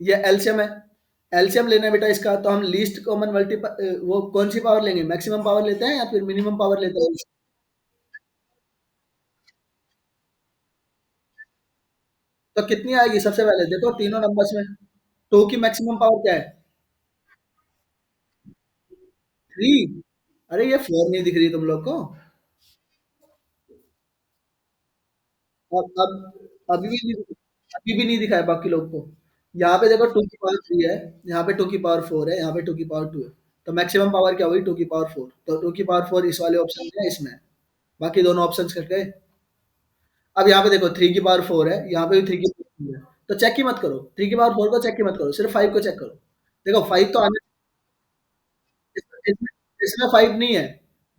ये एलसीएम है। एलसीएम लेना है बेटा इसका, तो हम लीस्ट कॉमन मल्टीपल, वो कौन सी पावर लेंगे, मैक्सिमम पावर लेते हैं या फिर मिनिमम पावर लेते हैं? तो कितनी आएगी सबसे पहले देखो तीनों नंबर्स में। टू की मैक्सिमम पावर क्या है? 3। अरे ये 4 नहीं दिख रही तुम लोग को? अब अभी भी नहीं दिखा है बाकी लोग को। यहाँ पे देखो 2 की पावर 3 है, यहाँ पे 2 की पावर 4 है, यहाँ पे 2 की पावर 2 है। तो मैक्सिमम पावर क्या हुई? 2 की पावर 4। तो 2 की पावर 4 इस वाले ऑप्शन में है, इसमें है। बाकी दोनों ऑप्शन कट गए। अब यहाँ पे देखो 3 की पावर 4 है, यहाँ पे भी 3 की पावर 4 है। तो चेक ही मत करो, 3 की पावर 4 को चेक ही मत करो, सिर्फ 5 को चेक करो। देखो 5 तो आने, इसमें इसमें 5 नहीं है,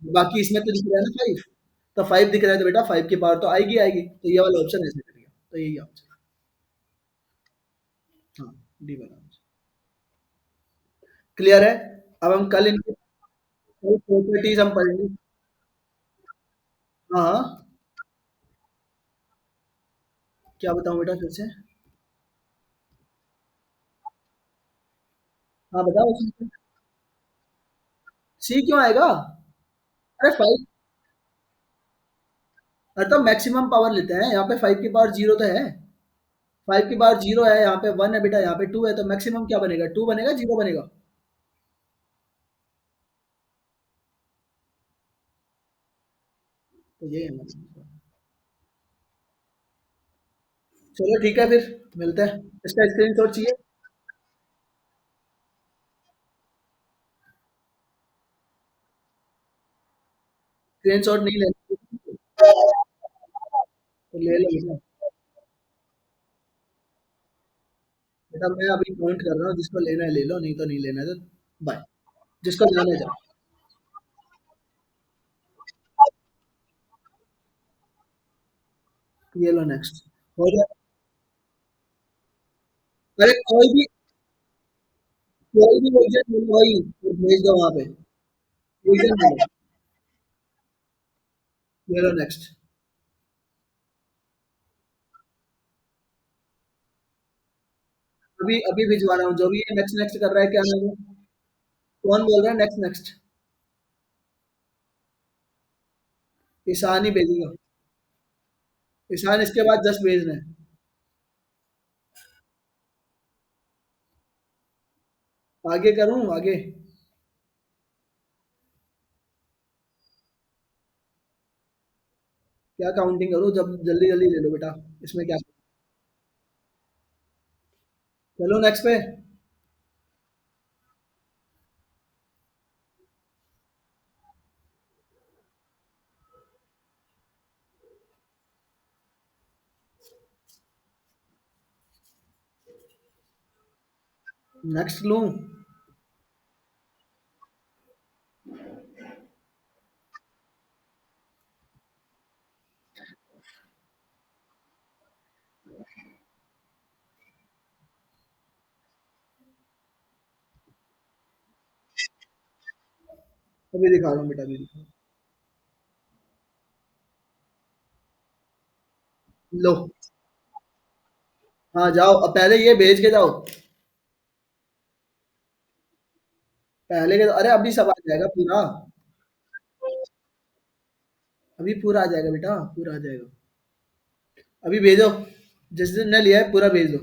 बाकी इसमें तो दिख रहा है ना 5। तो 5 दिख रहा है तो बेटा 5 की पावर तो आएगी आएगी, तो ये वाला ऑप्शन ऐसे करिए, तो यही आंसर। हाँ, डी वाला आंसर। क्लियर है? अब हम कल इनकी प्रॉपर्टीज हम पढ़ेंगे। हाँ हाँ। क्या बताऊं बेटा फिर से? हाँ बताओ। सी क्यों आएगा? अरे 5। अरे तो मैक्सिमम पावर लेते हैं, यहाँ पे 5 की पावर 0 तो है। 5 की पावर 0 है, यहाँ पे 1 है बेटा, यहाँ पे 2 है, तो मैक्सिमम क्या बनेगा? 2 बनेगा, 0 बनेगा? तो ये है हमारा। चलो ठीक है फिर, मिलते हैं। इसका स्क्रीनशॉट चाहिए? स्क्रीनशॉट नहीं लेना? तो ले लो बेटा। बेटा मैं अभी काउंट कर रहा हूँ, जिसको लेना है ले लो, नहीं तो नहीं लेना है तो बाय। जिसको जाना है जाओ। ये लो नेक्स्ट। हो गया? अरे कोई भी वर्जन ले लो भाई, और भेज दो वहाँ पे। वर्जन ले लो। ये लो नेक्स्ट। अभी अभी भिजवा रहा हूँ, जो भी ये नेक्स्ट नेक्स्ट कर रहा है, क्या नाम है? कौन बोल रहा है नेक्स्ट नेक्स्ट? ईशान ही भेजेगा। ईशान इसके बाद 10 भेजना है। आगे करूँ आगे? क्या काउंटिंग करूँ, जब जल्दी जल्दी ले लो बेटा। इसमें क्या? चलो नेक्स्ट पे। नेक्स्ट लूँ? अभी दिखा रहा हूँ बेटा, अभी दिखा रहा हूँ। लो। हाँ जाओ, अब पहले ये भेज के जाओ। पहले के तो अरे अभी सब आ जाएगा पूरा, अभी पूरा आ जाएगा बेटा, पूरा आ जाएगा। अभी भेजो, जिस दिन ने लिया है पूरा भेज दो।